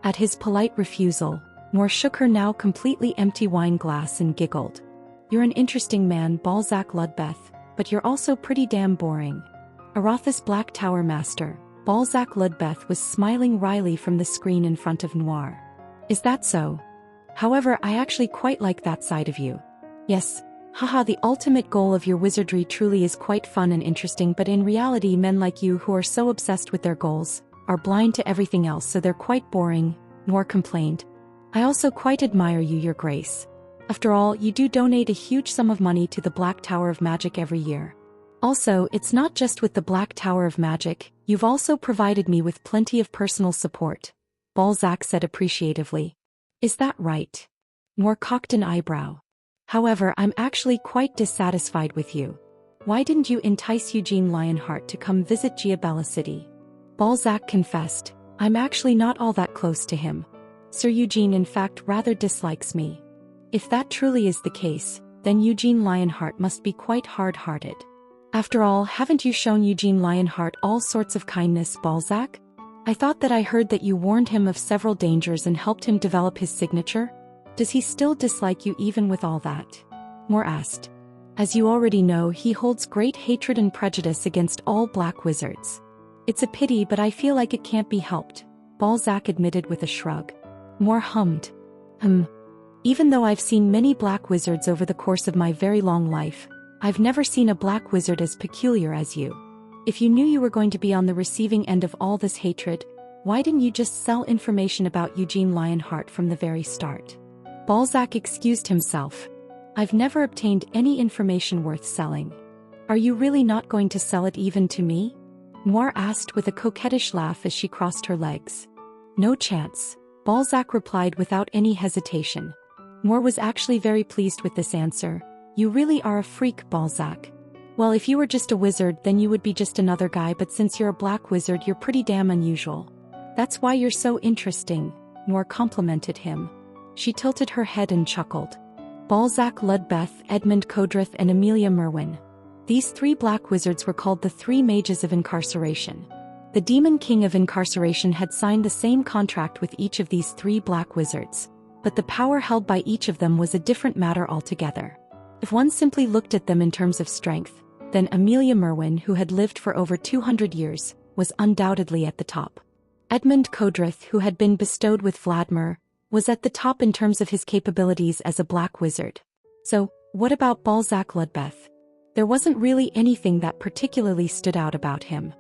Speaker 1: At his polite refusal, Moore shook her now completely empty wine glass and giggled. You're an interesting man, Balzac Ludbeth, but you're also pretty damn boring. Arathis Black Tower Master, Balzac Ludbeth was smiling wryly from the screen in front of Noir. Is that so? However, I actually quite like that side of you. Yes. Haha, the ultimate goal of your wizardry truly is quite fun and interesting, but in reality men like you who are so obsessed with their goals are blind to everything else, so they're quite boring, Noir complained. I also quite admire you, your grace. After all, you do donate a huge sum of money to the Black Tower of Magic every year. Also, it's not just with the Black Tower of Magic, you've also provided me with plenty of personal support, Balzac said appreciatively. Is that right? Noir cocked an eyebrow. However, I'm actually quite dissatisfied with you. Why didn't you entice Eugene Lionheart to come visit Giabella City? Balzac confessed, I'm actually not all that close to him. Sir Eugene in fact rather dislikes me. If that truly is the case, then Eugene Lionheart must be quite hard-hearted. After all, haven't you shown Eugene Lionheart all sorts of kindness, Balzac? I thought that I heard that you warned him of several dangers and helped him develop his signature. Does he still dislike you even with all that? Moore asked. As you already know, he holds great hatred and prejudice against all black wizards. It's a pity, but I feel like it can't be helped, Balzac admitted with a shrug. Moore hummed. Even though I've seen many black wizards over the course of my very long life, I've never seen a black wizard as peculiar as you. If you knew you were going to be on the receiving end of all this hatred, why didn't you just sell information about Eugene Lionheart from the very start? Balzac excused himself. I've never obtained any information worth selling. Are you really not going to sell it even to me? Noir asked with a coquettish laugh as she crossed her legs. No chance, Balzac replied without any hesitation. Noir was actually very pleased with this answer. You really are a freak, Balzac. Well, if you were just a wizard, then you would be just another guy, but since you're a black wizard, you're pretty damn unusual. That's why you're so interesting, Noir complimented him. She tilted her head and chuckled. Balzac Ludbeth, Edmund Codrith and Amelia Merwin. These three black wizards were called the Three Mages of Incarceration. The Demon King of Incarceration had signed the same contract with each of these three black wizards, but the power held by each of them was a different matter altogether. If one simply looked at them in terms of strength, then Amelia Merwin, who had lived for over 200 years, was undoubtedly at the top. Edmund Codrith, who had been bestowed with Vladimir, was at the top in terms of his capabilities as a black wizard. So, what about Balzac Ludbeth? There wasn't really anything that particularly stood out about him.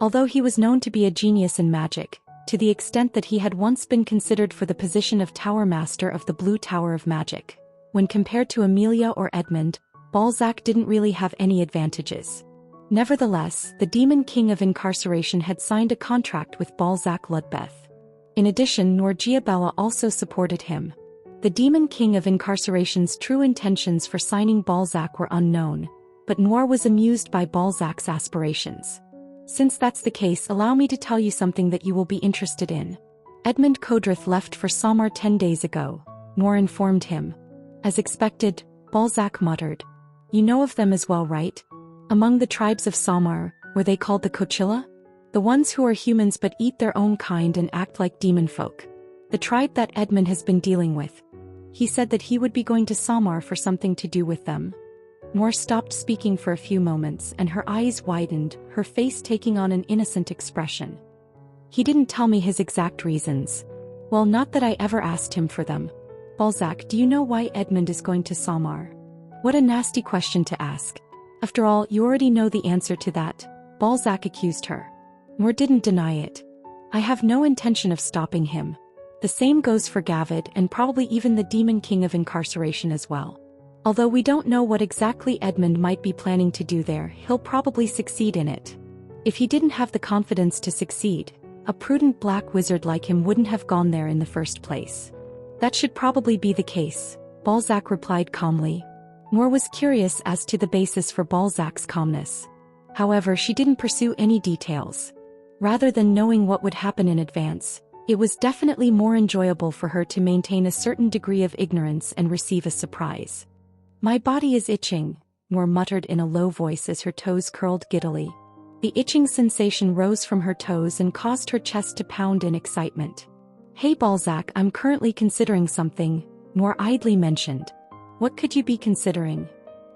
Speaker 1: Although he was known to be a genius in magic, to the extent that he had once been considered for the position of Tower Master of the Blue Tower of Magic, when compared to Amelia or Edmund, Balzac didn't really have any advantages. Nevertheless, the Demon King of Incarceration had signed a contract with Balzac Ludbeth. In addition, Noor Giabella also supported him. The Demon King of Incarceration's true intentions for signing Balzac were unknown, but Noir was amused by Balzac's aspirations. Since that's the case, allow me to tell you something that you will be interested in. Edmund Codrith left for Samar 10 days ago, Noir informed him. As expected, Balzac muttered. You know of them as well, right? Among the tribes of Samar, were they called the Cochilla? The ones who are humans but eat their own kind and act like demon folk. The tribe that Edmund has been dealing with. He said that he would be going to Samar for something to do with them. Noor stopped speaking for a few moments and her eyes widened, her face taking on an innocent expression. He didn't tell me his exact reasons. Well, not that I ever asked him for them. Balzac, do you know why Edmund is going to Samar? What a nasty question to ask. After all, you already know the answer to that, Balzac accused her. Noor didn't deny it. I have no intention of stopping him. The same goes for Gavid and probably even the Demon King of Incarceration as well. Although we don't know what exactly Edmund might be planning to do there, he'll probably succeed in it. If he didn't have the confidence to succeed, a prudent black wizard like him wouldn't have gone there in the first place. That should probably be the case, Balzac replied calmly. Moore was curious as to the basis for Balzac's calmness. However, she didn't pursue any details. Rather than knowing what would happen in advance, it was definitely more enjoyable for her to maintain a certain degree of ignorance and receive a surprise. "My body is itching," Moore muttered in a low voice as her toes curled giddily. The itching sensation rose from her toes and caused her chest to pound in excitement. "Hey Balzac, I'm currently considering something," Moore idly mentioned. "What could you be considering?"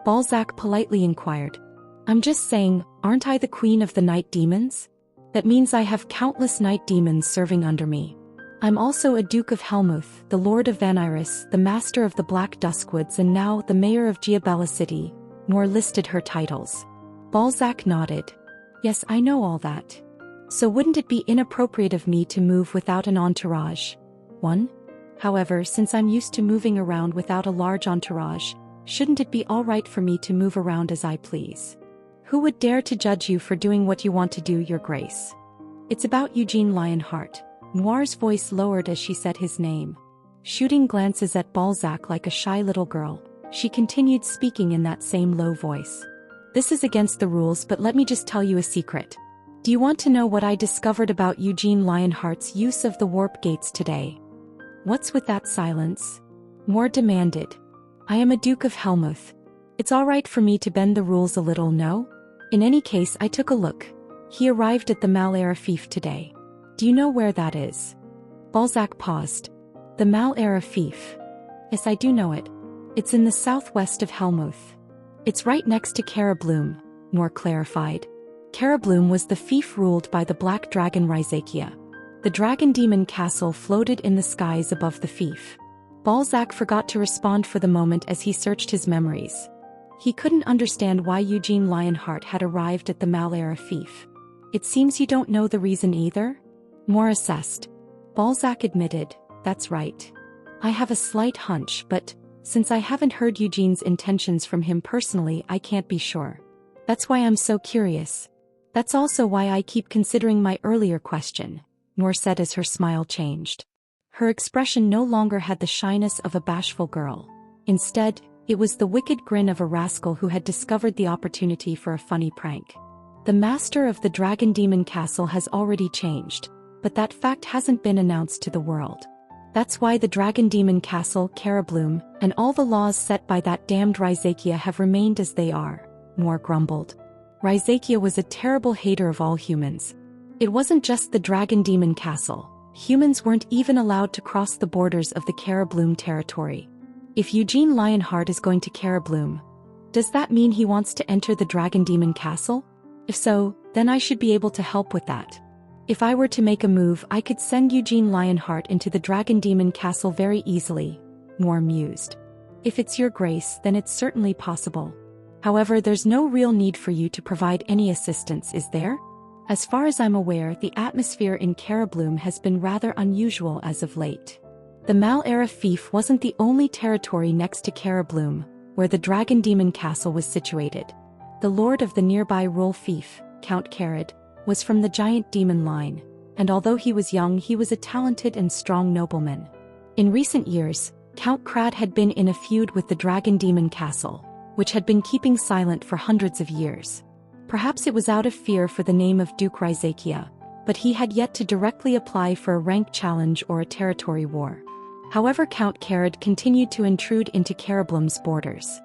Speaker 1: Balzac politely inquired. "I'm just saying, aren't I the queen of the night demons? That means I have countless night demons serving under me. I'm also a Duke of Helmuth, the Lord of Van Iris, the Master of the Black Duskwoods, and now the Mayor of Giabella City." Moore listed her titles. Balzac nodded. "Yes, I know all that. So wouldn't it be inappropriate of me to move without an entourage?" "One? However, since I'm used to moving around without a large entourage, shouldn't it be all right for me to move around as I please? Who would dare to judge you for doing what you want to do, Your Grace?" "It's about Eugene Lionheart." Moire's voice lowered as she said his name. Shooting glances at Balzac like a shy little girl, she continued speaking in that same low voice. "This is against the rules, but let me just tell you a secret. Do you want to know what I discovered about Eugene Lionheart's use of the warp gates today?" "What's with that silence?" Moore demanded. "I am a Duke of Helmuth. It's all right for me to bend the rules a little, no? In any case, I took a look. He arrived at the Mal-Era Fief today. Do you know where that is?" Balzac paused. "The Mal-Era Fief? Yes, I do know it. It's in the southwest of Helmuth. It's right next to Carabloom," Moore clarified. Carabloom was the fief ruled by the black dragon Rhyzakia. The dragon demon castle floated in the skies above the fief. Balzac forgot to respond for the moment as he searched his memories. He couldn't understand why Eugene Lionheart had arrived at the Mal-Era Fief. "It seems you don't know the reason either?" Moore assessed. Balzac admitted, "That's right. I have a slight hunch, but since I haven't heard Eugene's intentions from him personally, I can't be sure. That's why I'm so curious. That's also why I keep considering my earlier question," Moore said as her smile changed. Her expression no longer had the shyness of a bashful girl. Instead, it was the wicked grin of a rascal who had discovered the opportunity for a funny prank. "The master of the Dragon Demon Castle has already changed, but that fact hasn't been announced to the world. That's why the Dragon Demon Castle, Carabloom, and all the laws set by that damned Rhyzakia have remained as they are," Moore grumbled. Rhyzakia was a terrible hater of all humans. It wasn't just the Dragon Demon Castle. Humans weren't even allowed to cross the borders of the Carabloom territory. If Eugene Lionheart is going to Carabloom, does that mean he wants to enter the Dragon Demon Castle? If so, then I should be able to help with that. If I were to make a move, I could send Eugene Lionheart into the Dragon Demon Castle very easily," Moore mused. "If it's your grace, then it's certainly possible. However, there's no real need for you to provide any assistance, is there? As far as I'm aware, the atmosphere in Carabloom has been rather unusual as of late. The Mal-Era Fief wasn't the only territory next to Carabloom, where the Dragon Demon Castle was situated. The lord of the nearby Rule Fief, Count Carad, was from the giant demon line, and although he was young, he was a talented and strong nobleman. In recent years, Count Crad had been in a feud with the Dragon Demon Castle, which had been keeping silent for hundreds of years. Perhaps it was out of fear for the name of Duke Rhyzakia, but he had yet to directly apply for a rank challenge or a territory war. However, Count Carad continued to intrude into Carabloom's borders.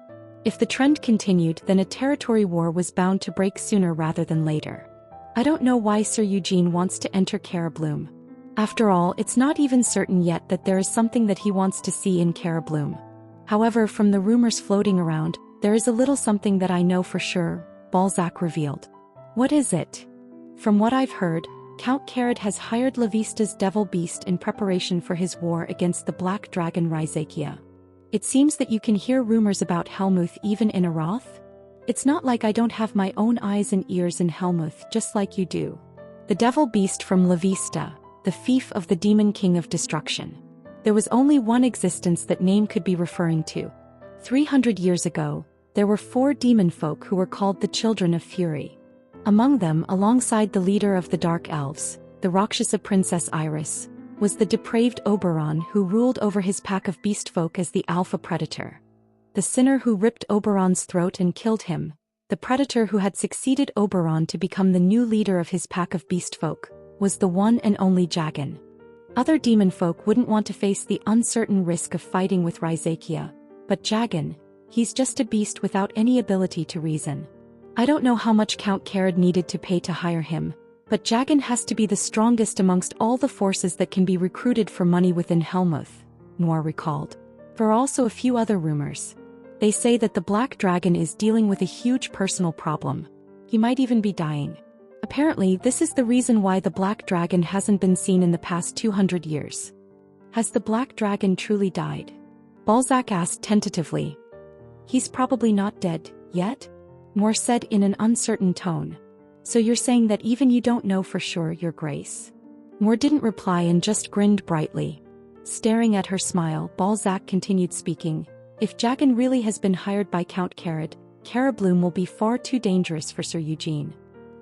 Speaker 1: If the trend continued, then a territory war was bound to break sooner rather than later. I don't know why Sir Eugene wants to enter Carabloom. After all, it's not even certain yet that there is something that he wants to see in Carabloom. However, from the rumors floating around, there is a little something that I know for sure," Balzac revealed. "What is it?" "From what I've heard, Count Carad has hired Lavista's devil beast in preparation for his war against the black dragon Rhyzakia. It seems that you can hear rumors about Helmuth even in Aroth? It's not like I don't have my own eyes and ears in Helmuth just like you do. The devil beast from Lavista, the fief of the demon king of destruction. There was only one existence that name could be referring to. 300 years ago, there were 4 demon folk who were called the Children of Fury. Among them, alongside the leader of the Dark Elves, the Rakshasa Princess Iris, was the depraved Oberon who ruled over his pack of beast folk as the Alpha Predator. the sinner who ripped Oberon's throat and killed him, the predator who had succeeded Oberon to become the new leader of his pack of beast folk, was the one and only Jagan. Other demon folk wouldn't want to face the uncertain risk of fighting with Raizakia, but Jagan, he's just a beast without any ability to reason. I don't know how much Count Karad needed to pay to hire him, but Jagan has to be the strongest amongst all the forces that can be recruited for money within Helmuth, Noir recalled. There are also a few other rumors. They say that the Black Dragon is dealing with a huge personal problem. He might even be dying. Apparently, this is the reason why the Black Dragon hasn't been seen in the past 200 years. Has the Black Dragon truly died? Balzac asked tentatively. He's probably not dead, yet? Noir said in an uncertain tone. So you're saying that even you don't know for sure, Your Grace? Noir didn't reply and just grinned brightly. Staring at her smile, Balzac continued speaking. If Jagan really has been hired by Count Karad, Carabloom will be far too dangerous for Sir Eugene.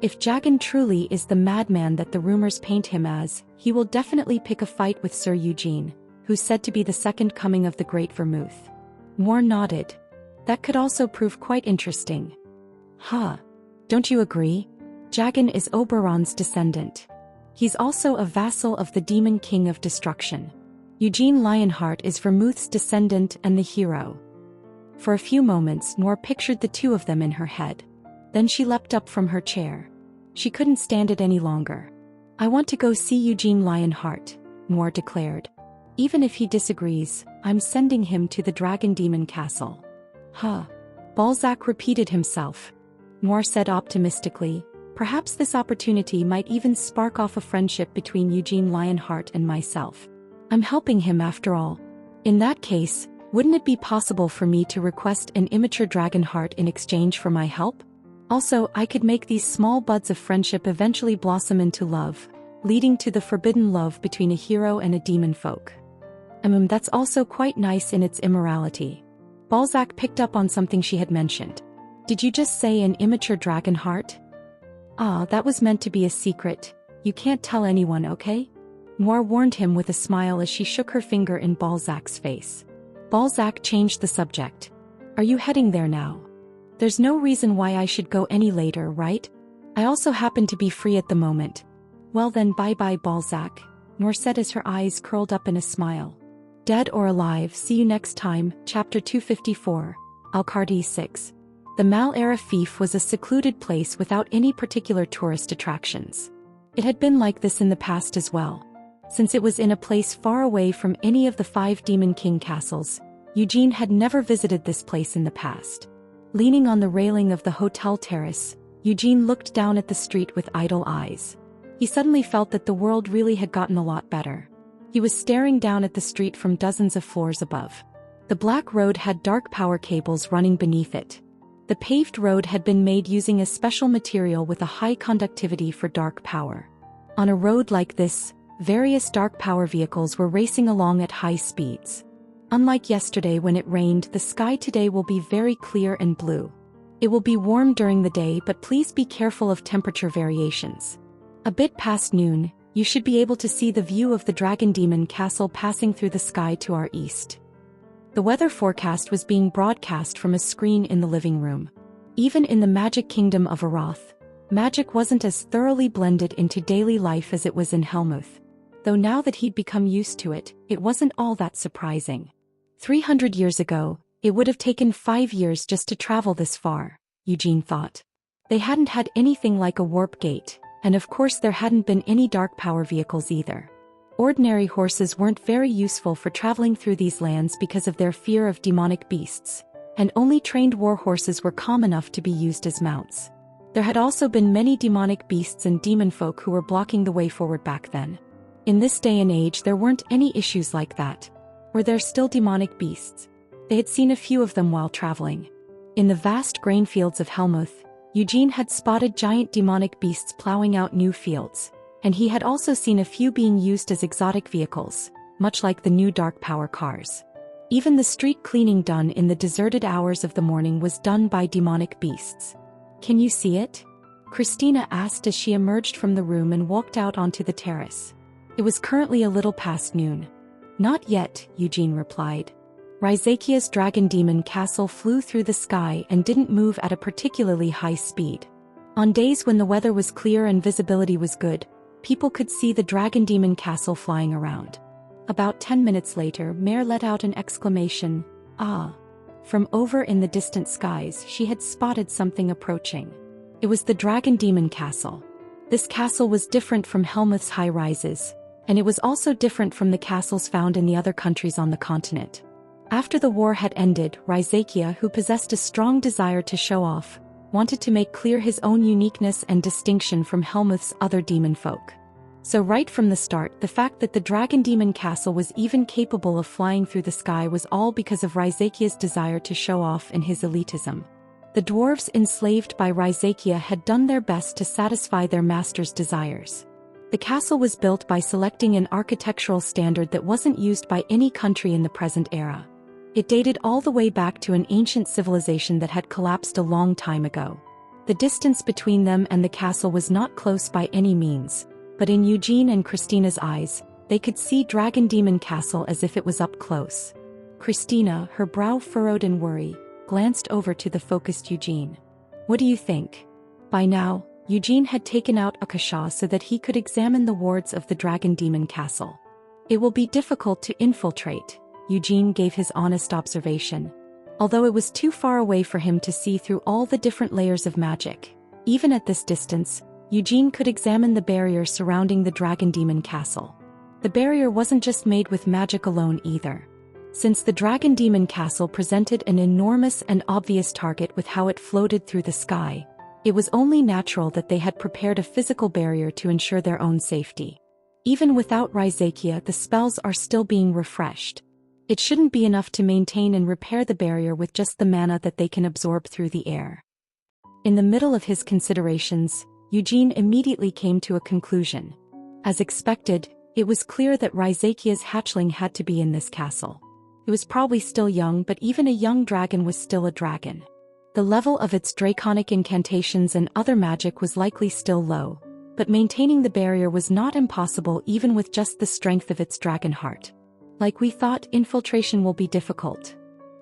Speaker 1: If Jagan truly is the madman that the rumors paint him as, he will definitely pick a fight with Sir Eugene, who's said to be the second coming of the Great Vermouth. Noir nodded. That could also prove quite interesting. Huh. Don't you agree? Jagan is Oberon's descendant. He's also a vassal of the Demon King of Destruction. Eugene Lionheart is Vermouth's descendant and the hero. For a few moments, Noir pictured the two of them in her head. Then she leapt up from her chair. She couldn't stand it any longer. I want to go see Eugene Lionheart, Noir declared. Even if he disagrees, I'm sending him to the Dragon Demon Castle. Huh. Balzac repeated himself. Noir said optimistically, perhaps this opportunity might even spark off a friendship between Eugene Lionheart and myself. I'm helping him after all. In that case, wouldn't it be possible for me to request an immature dragon heart in exchange for my help? Also, I could make these small buds of friendship eventually blossom into love, leading to the forbidden love between a hero and a demon folk. That's also quite nice in its immorality. Balzac picked up on something she had mentioned. Did you just say an immature dragon heart? Ah, that was meant to be a secret. You can't tell anyone, okay? Noir warned him with a smile as she shook her finger in Balzac's face. Balzac changed the subject. Are you heading there now? There's no reason why I should go any later, right? I also happen to be free at the moment. Well then, bye-bye, Balzac, Noir said as her eyes curled up in a smile. Dead or alive, see you next time. Chapter 254, Alcardi 6. The Mal-Era Fief was a secluded place without any particular tourist attractions. It had been like this in the past as well. Since it was in a place far away from any of the 5 Demon King castles, Eugene had never visited this place in the past. Leaning on the railing of the hotel terrace, Eugene looked down at the street with idle eyes. He suddenly felt that the world really had gotten a lot better. He was staring down at the street from dozens of floors above. The black road had dark power cables running beneath it. The paved road had been made using a special material with a high conductivity for dark power. On a road like this, various dark power vehicles were racing along at high speeds. Unlike yesterday when it rained, the sky today will be very clear and blue. It will be warm during the day, but please be careful of temperature variations. A bit past noon, you should be able to see the view of the Dragon Demon Castle passing through the sky to our east. The weather forecast was being broadcast from a screen in the living room. Even in the magic kingdom of Aroth, magic wasn't as thoroughly blended into daily life as it was in Helmuth. Though now that he'd become used to it, it wasn't all that surprising. 300 years ago, it would have taken 5 years just to travel this far, Eugene thought. They hadn't had anything like a warp gate, and of course there hadn't been any dark power vehicles either. Ordinary horses weren't very useful for traveling through these lands because of their fear of demonic beasts, and only trained war horses were calm enough to be used as mounts. There had also been many demonic beasts and demon folk who were blocking the way forward back then. In this day and age there weren't any issues like that. Were there still demonic beasts? They had seen a few of them while traveling. In the vast grain fields of Helmuth, Eugene had spotted giant demonic beasts plowing out new fields, and he had also seen a few being used as exotic vehicles, much like the new dark power cars. Even the street cleaning done in the deserted hours of the morning was done by demonic beasts. Can you see it? Christina asked as she emerged from the room and walked out onto the terrace. It was currently a little past noon. Not yet, Eugene replied. Raizakia's dragon demon castle flew through the sky and didn't move at a particularly high speed. On days when the weather was clear and visibility was good, people could see the dragon demon castle flying around. About 10 minutes later, Mare let out an exclamation, "Ah!" From over in the distant skies, she had spotted something approaching. It was the dragon demon castle. This castle was different from Helmuth's high-rises, and it was also different from the castles found in the other countries on the continent. After the war had ended, Raizakia, who possessed a strong desire to show off, wanted to make clear his own uniqueness and distinction from Helmuth's other demon folk. So right from the start, the fact that the dragon demon castle was even capable of flying through the sky was all because of Raizakia's desire to show off and his elitism. The dwarves enslaved by Raizakia had done their best to satisfy their master's desires. The castle was built by selecting an architectural standard that wasn't used by any country in the present era. It dated all the way back to an ancient civilization that had collapsed a long time ago. The distance between them and the castle was not close by any means, but in Eugene and Christina's eyes, they could see Dragon Demon Castle as if it was up close. Christina, her brow furrowed in worry, glanced over to the focused Eugene. "What do you think?" By now, Eugene had taken out Akasha so that he could examine the wards of the Dragon Demon Castle. "It will be difficult to infiltrate," Eugene gave his honest observation. Although it was too far away for him to see through all the different layers of magic, even at this distance, Eugene could examine the barrier surrounding the Dragon Demon Castle. The barrier wasn't just made with magic alone either. Since the Dragon Demon Castle presented an enormous and obvious target with how it floated through the sky, it was only natural that they had prepared a physical barrier to ensure their own safety. Even without Raizakia, the spells are still being refreshed. It shouldn't be enough to maintain and repair the barrier with just the mana that they can absorb through the air. In the middle of his considerations, Eugene immediately came to a conclusion. As expected, it was clear that Raizakia's hatchling had to be in this castle. It was probably still young, but even a young dragon was still a dragon. The level of its draconic incantations and other magic was likely still low, but maintaining the barrier was not impossible even with just the strength of its dragon heart. Like we thought, infiltration will be difficult.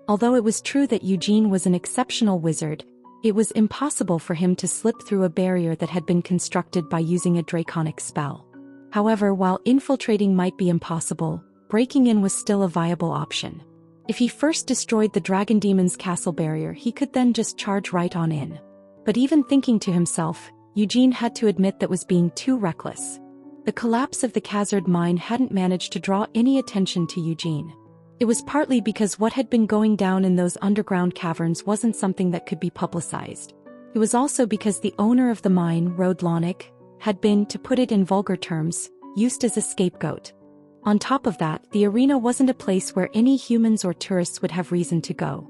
Speaker 1: Although it was true that Eugene was an exceptional wizard, it was impossible for him to slip through a barrier that had been constructed by using a draconic spell. However, while infiltrating might be impossible, breaking in was still a viable option. If he first destroyed the Dragon Demon's castle barrier, he could then just charge right on in. But even thinking to himself, Eugene had to admit that was being too reckless. The collapse of the Khazard mine hadn't managed to draw any attention to Eugene. It was partly because what had been going down in those underground caverns wasn't something that could be publicized. It was also because the owner of the mine, Rodlonic, had been, to put it in vulgar terms, used as a scapegoat. On top of that, the arena wasn't a place where any humans or tourists would have reason to go.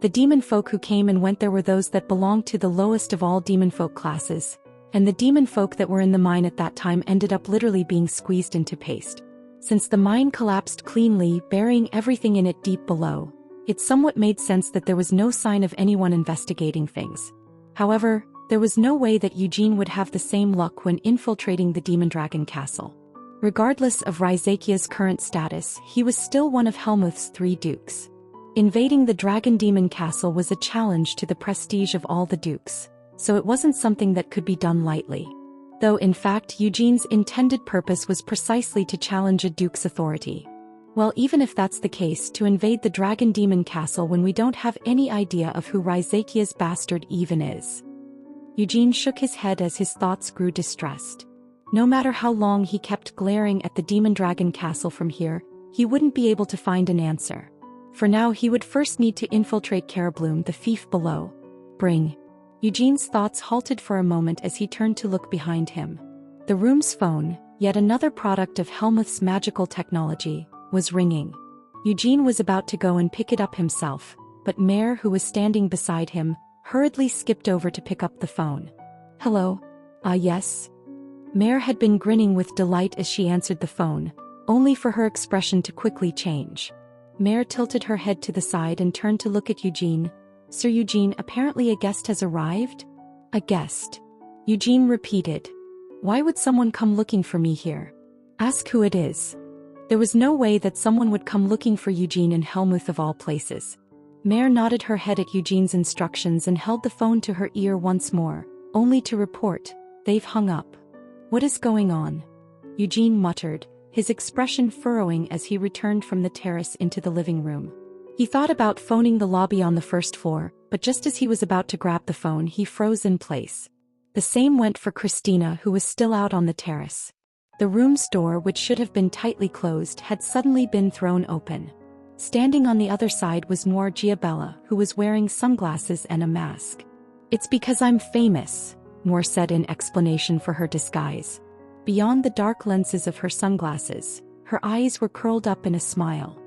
Speaker 1: The demon folk who came and went there were those that belonged to the lowest of all demon folk classes, and the demon folk that were in the mine at that time ended up literally being squeezed into paste. Since the mine collapsed cleanly, burying everything in it deep below, it somewhat made sense that there was no sign of anyone investigating things. However, there was no way that Eugene would have the same luck when infiltrating the Demon Dragon Castle. Regardless of Raizakia's current status, he was still one of Helmuth's 3 dukes. Invading the Dragon Demon Castle was a challenge to the prestige of all the dukes, so it wasn't something that could be done lightly. Though in fact Eugene's intended purpose was precisely to challenge a duke's authority. Well, even if that's the case, to invade the Dragon Demon Castle when we don't have any idea of who Raizakia's bastard even is. Eugene shook his head as his thoughts grew distressed. No matter how long he kept glaring at the Demon Dragon Castle from here, he wouldn't be able to find an answer. For now he would first need to infiltrate Carabloom, the fief below. Bring. Eugene's thoughts halted for a moment as he turned to look behind him. The room's phone, yet another product of Helmuth's magical technology, was ringing. Eugene was about to go and pick it up himself, but Mare, who was standing beside him, hurriedly skipped over to pick up the phone. "Hello? Yes?" Mare had been grinning with delight as she answered the phone, only for her expression to quickly change. Mare tilted her head to the side and turned to look at Eugene. "Sir Eugene, apparently a guest has arrived?" "A guest?" Eugene repeated. "Why would someone come looking for me here?" "Ask who it is." There was no way that someone would come looking for Eugene in Helmuth of all places. Mare nodded her head at Eugene's instructions and held the phone to her ear once more, only to report, "They've hung up." "What is going on?" Eugene muttered, his expression furrowing as he returned from the terrace into the living room. He thought about phoning the lobby on the first floor, but just as he was about to grab the phone, he froze in place. The same went for Christina, who was still out on the terrace. The room's door, which should have been tightly closed, had suddenly been thrown open. Standing on the other side was Noir Giabella, who was wearing sunglasses and a mask. "It's because I'm famous," Noir said in explanation for her disguise. Beyond the dark lenses of her sunglasses, her eyes were curled up in a smile.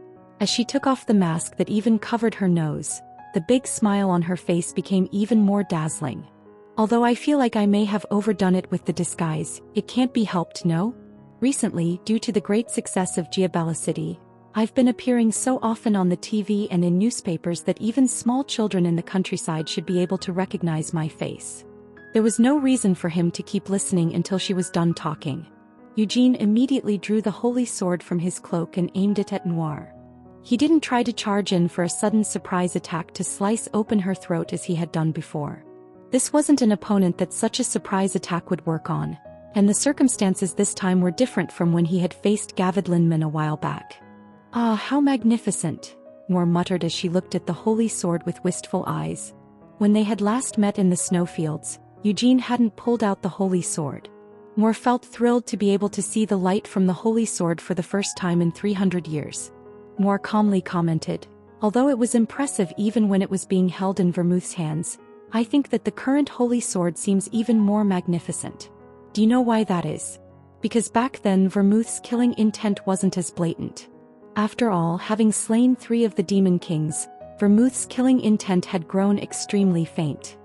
Speaker 1: As she took off the mask that even covered her nose, the big smile on her face became even more dazzling. "Although I feel like I may have overdone it with the disguise, it can't be helped, no? Recently, due to the great success of Giabella City, I've been appearing so often on the TV and in newspapers that even small children in the countryside should be able to recognize my face." There was no reason for him to keep listening until she was done talking. Eugene immediately drew the holy sword from his cloak and aimed it at Noir. He didn't try to charge in for a sudden surprise attack to slice open her throat as he had done before. This wasn't an opponent that such a surprise attack would work on, and the circumstances this time were different from when he had faced Gavid Lindman a while back. "Ah, how magnificent," Noir muttered as she looked at the holy sword with wistful eyes. When they had last met in the snowfields, Eugene hadn't pulled out the holy sword. Noir felt thrilled to be able to see the light from the holy sword for the first time in 300 years. Noir calmly commented, "Although it was impressive even when it was being held in Vermouth's hands, I think that the current holy sword seems even more magnificent. Do you know why that is? Because back then Vermouth's killing intent wasn't as blatant. After all, having slain 3 of the demon kings, Vermouth's killing intent had grown extremely faint.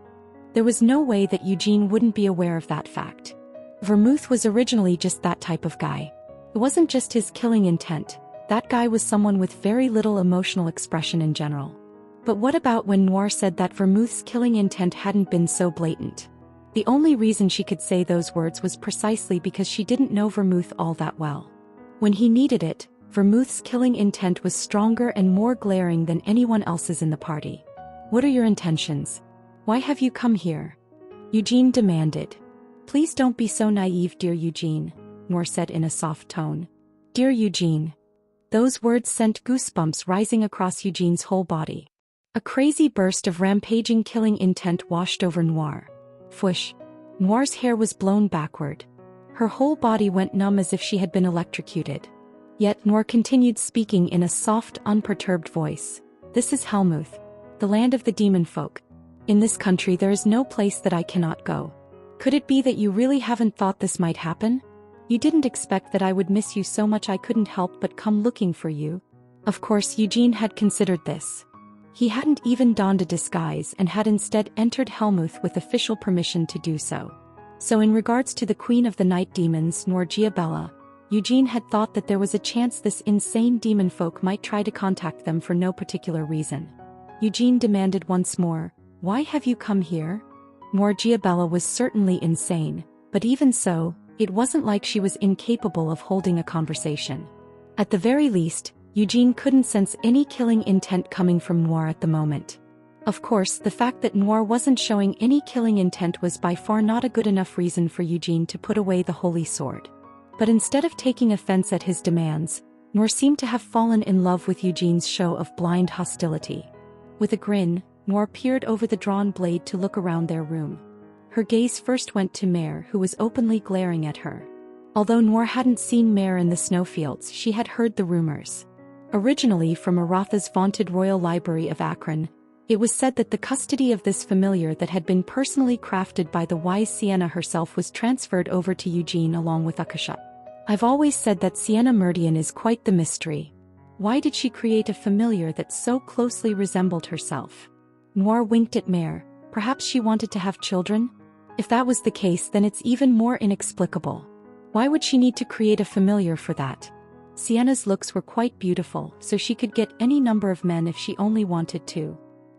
Speaker 1: There was no way that Eugene wouldn't be aware of that fact. Vermouth was originally just that type of guy. It wasn't just his killing intent, that guy was someone with very little emotional expression in general. But what about when Noir said that Vermouth's killing intent hadn't been so blatant? The only reason she could say those words was precisely because she didn't know Vermouth all that well. When he needed it, Vermouth's killing intent was stronger and more glaring than anyone else's in the party. "What are your intentions? Why have you come here?" Eugene demanded. "Please don't be so naive, dear Eugene," Noir said in a soft tone. "Dear Eugene." Those words sent goosebumps rising across Eugene's whole body. A crazy burst of rampaging killing intent washed over Noir. Fwish. Noir's hair was blown backward. Her whole body went numb as if she had been electrocuted. Yet Noir continued speaking in a soft, unperturbed voice. "This is Helmuth, the land of the demon folk. In this country there is no place that I cannot go. Could it be that you really haven't thought this might happen? You didn't expect that I would miss you so much I couldn't help but come looking for you?" Of course Eugene had considered this. He hadn't even donned a disguise and had instead entered Helmuth with official permission to do so. So in regards to the Queen of the Night Demons, Noir Giabella, Eugene had thought that there was a chance this insane demon folk might try to contact them for no particular reason. Eugene demanded once more, "Why have you come here?" Noir Giabella was certainly insane, but even so, it wasn't like she was incapable of holding a conversation. At the very least, Eugene couldn't sense any killing intent coming from Noir at the moment. Of course, the fact that Noir wasn't showing any killing intent was by far not a good enough reason for Eugene to put away the holy sword. But instead of taking offense at his demands, Noir seemed to have fallen in love with Eugene's show of blind hostility. With a grin, Noir peered over the drawn blade to look around their room. Her gaze first went to Mare, who was openly glaring at her. Although Noir hadn't seen Mare in the snowfields, she had heard the rumors. Originally from Aratha's vaunted royal library of Akron, it was said that the custody of this familiar that had been personally crafted by the wise Sienna herself was transferred over to Eugene along with Akasha. "I've always said that Sienna Meridian is quite the mystery. Why did she create a familiar that so closely resembled herself?" Noir winked at Mare. Perhaps she wanted to have children? If that was the case, then it's even more inexplicable. Why would she need to create a familiar for that? Sienna's looks were quite beautiful, so she could get any number of men if she only wanted to.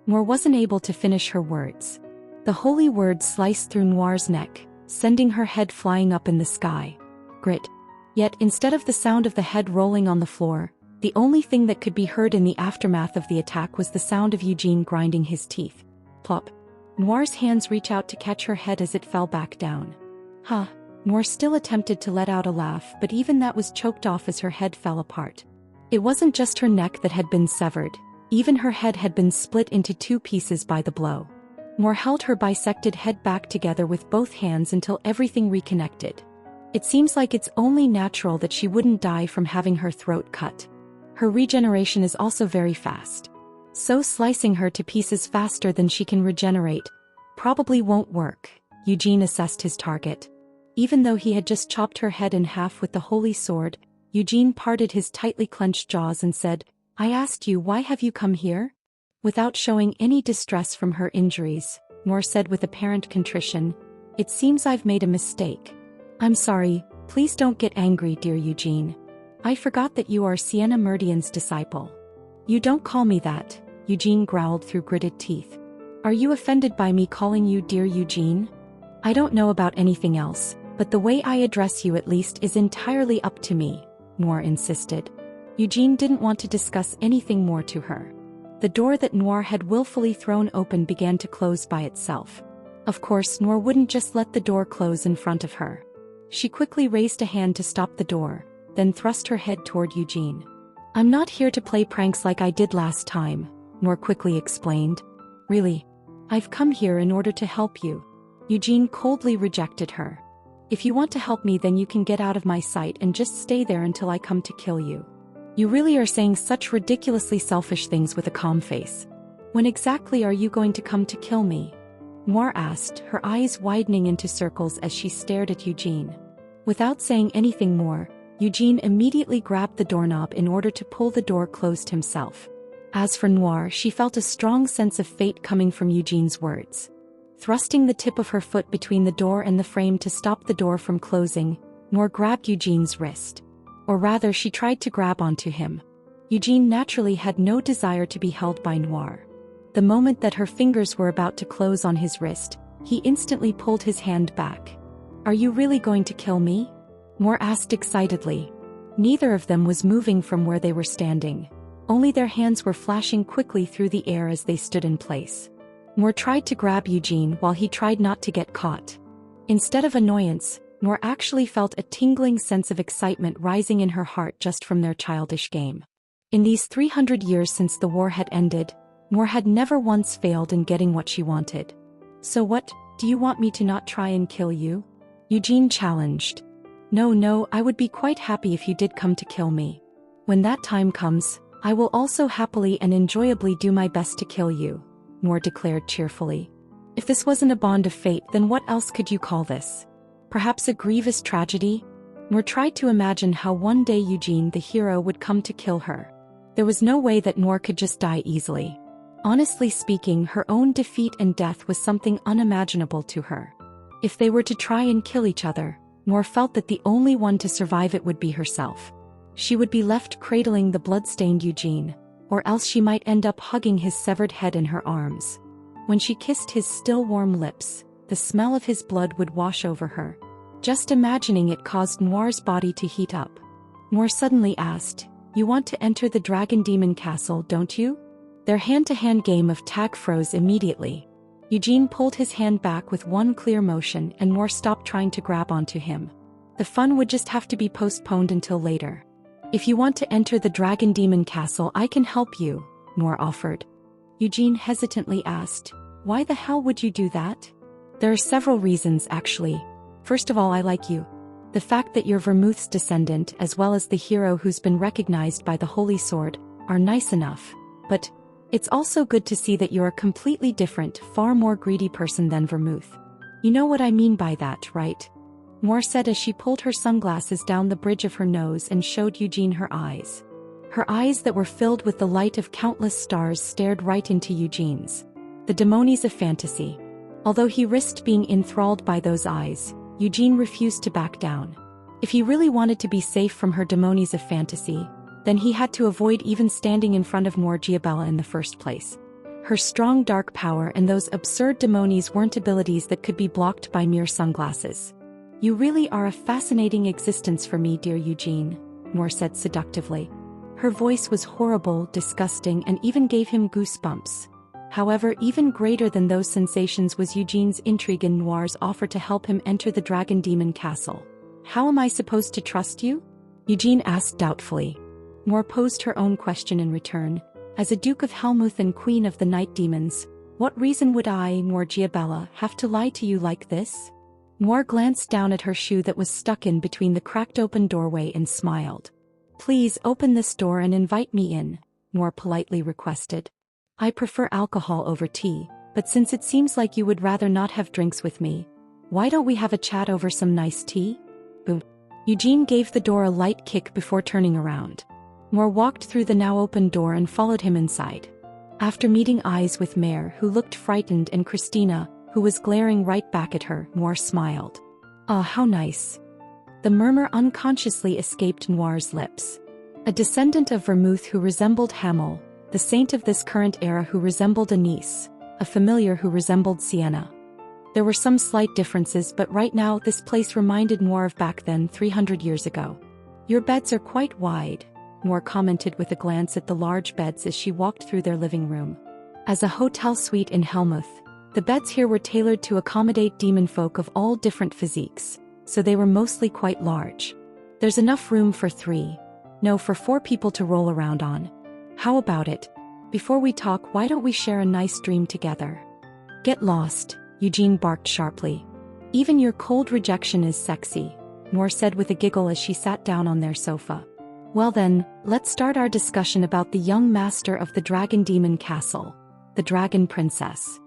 Speaker 1: Noir wasn't able to finish her words. The holy words sliced through Noir's neck, sending her head flying up in the sky. Grit. Yet, instead of the sound of the head rolling on the floor, the only thing that could be heard in the aftermath of the attack was the sound of Eugene grinding his teeth. Plop. Noir's hands reach out to catch her head as it fell back down. Huh. Noir still attempted to let out a laugh, but even that was choked off as her head fell apart. It wasn't just her neck that had been severed, even her head had been split into 2 pieces by the blow. Noir held her bisected head back together with both hands until everything reconnected. It seems like it's only natural that she wouldn't die from having her throat cut. Her regeneration is also very fast. So slicing her to pieces faster than she can regenerate probably won't work, Eugene assessed his target. Even though he had just chopped her head in half with the holy sword, Eugene parted his tightly clenched jaws and said, "I asked you, why have you come here?" Without showing any distress from her injuries, Noir said with apparent contrition, "It seems I've made a mistake. I'm sorry, please don't get angry, dear Eugene. I forgot that you are Sienna Meridian's disciple." "You don't call me that," Eugene growled through gritted teeth. "Are you offended by me calling you dear Eugene?" "I don't know about anything else, but the way I address you at least is entirely up to me," Noir insisted. Eugene didn't want to discuss anything more to her. The door that Noir had willfully thrown open began to close by itself. Of course, Noir wouldn't just let the door close in front of her. She quickly raised a hand to stop the door, then thrust her head toward Eugene. "I'm not here to play pranks like I did last time," Noir quickly explained. "Really? I've come here in order to help you." Eugene coldly rejected her. "If you want to help me, then you can get out of my sight and just stay there until I come to kill you." "You really are saying such ridiculously selfish things with a calm face. When exactly are you going to come to kill me?" Noir asked, her eyes widening into circles as she stared at Eugene. Without saying anything more, Eugene immediately grabbed the doorknob in order to pull the door closed himself. As for Noir, she felt a strong sense of fate coming from Eugene's words. Thrusting the tip of her foot between the door and the frame to stop the door from closing, Noir grabbed Eugene's wrist. Or rather, she tried to grab onto him. Eugene naturally had no desire to be held by Noir. The moment that her fingers were about to close on his wrist, he instantly pulled his hand back. "Are you really going to kill me?" Noir asked excitedly. Neither of them was moving from where they were standing. Only their hands were flashing quickly through the air as they stood in place. Noir tried to grab Eugene while he tried not to get caught. Instead of annoyance, Noir actually felt a tingling sense of excitement rising in her heart just from their childish game. In these 300 years since the war had ended, Noir had never once failed in getting what she wanted. "So what, do you want me to not try and kill you?" Eugene challenged. No, I would be quite happy if you did come to kill me. When that time comes, I will also happily and enjoyably do my best to kill you," Noir declared cheerfully. "If this wasn't a bond of fate, then what else could you call this? Perhaps a grievous tragedy?" Noir tried to imagine how one day Eugene, the hero, would come to kill her. There was no way that Noir could just die easily. Honestly speaking, her own defeat and death was something unimaginable to her. If they were to try and kill each other, Noir felt that the only one to survive it would be herself. She would be left cradling the blood-stained Eugene, or else she might end up hugging his severed head in her arms. When she kissed his still warm lips, the smell of his blood would wash over her. Just imagining it caused Noir's body to heat up. Noir suddenly asked, "You want to enter the Dragon Demon Castle, don't you?" Their hand-to-hand game of tag froze immediately. Eugene pulled his hand back with one clear motion and Noir stopped trying to grab onto him. The fun would just have to be postponed until later. "If you want to enter the Dragon Demon Castle, I can help you," Noir offered. Eugene hesitantly asked, "Why the hell would you do that?" "There are several reasons, actually. First of all, I like you. The fact that you're Vermouth's descendant as well as the hero who's been recognized by the Holy Sword are nice enough. But it's also good to see that you're a completely different, far more greedy person than Vermouth. You know what I mean by that, right?" Noir said as she pulled her sunglasses down the bridge of her nose and showed Eugene her eyes. Her eyes that were filled with the light of countless stars stared right into Eugene's. The demonies of fantasy. Although he risked being enthralled by those eyes, Eugene refused to back down. If he really wanted to be safe from her demonies of fantasy, then he had to avoid even standing in front of Morgiabella in the first place. Her strong dark power and those absurd demonies weren't abilities that could be blocked by mere sunglasses. You really are a fascinating existence for me, dear Eugene, Noor said seductively. Her voice was horrible, disgusting, and even gave him goosebumps. However, even greater than those sensations was Eugene's intrigue in Noir's offer to help him enter the Dragon Demon Castle. How am I supposed to trust you? Eugene asked doubtfully. Noir posed her own question in return. As a Duke of Helmuth and Queen of the Night Demons, what reason would I, Noir Giabella, have to lie to you like this? Noir glanced down at her shoe that was stuck in between the cracked open doorway and smiled. Please open this door and invite me in, Noir politely requested. I prefer alcohol over tea, but since it seems like you would rather not have drinks with me, why don't we have a chat over some nice tea? Boom. Eugene gave the door a light kick before turning around. Noir walked through the now open door and followed him inside. After meeting eyes with Mare, who looked frightened, and Christina, who was glaring right back at her, Noir smiled. Ah, how nice. The murmur unconsciously escaped Noir's lips. A descendant of Vermouth who resembled Hamel, the saint of this current era who resembled Anise, a familiar who resembled Sienna. There were some slight differences, but right now this place reminded Noir of back then, 300 years ago. Your beds are quite wide, Noir commented with a glance at the large beds as she walked through their living room. As a hotel suite in Helmuth, the beds here were tailored to accommodate demon folk of all different physiques, so they were mostly quite large. There's enough room for 4 people to roll around on. How about it? Before we talk, why don't we share a nice dream together? Get lost, Eugene barked sharply. Even your cold rejection is sexy, Noir said with a giggle as she sat down on their sofa. Well then, let's start our discussion about the young master of the Dragon Demon Castle, the Dragon Princess.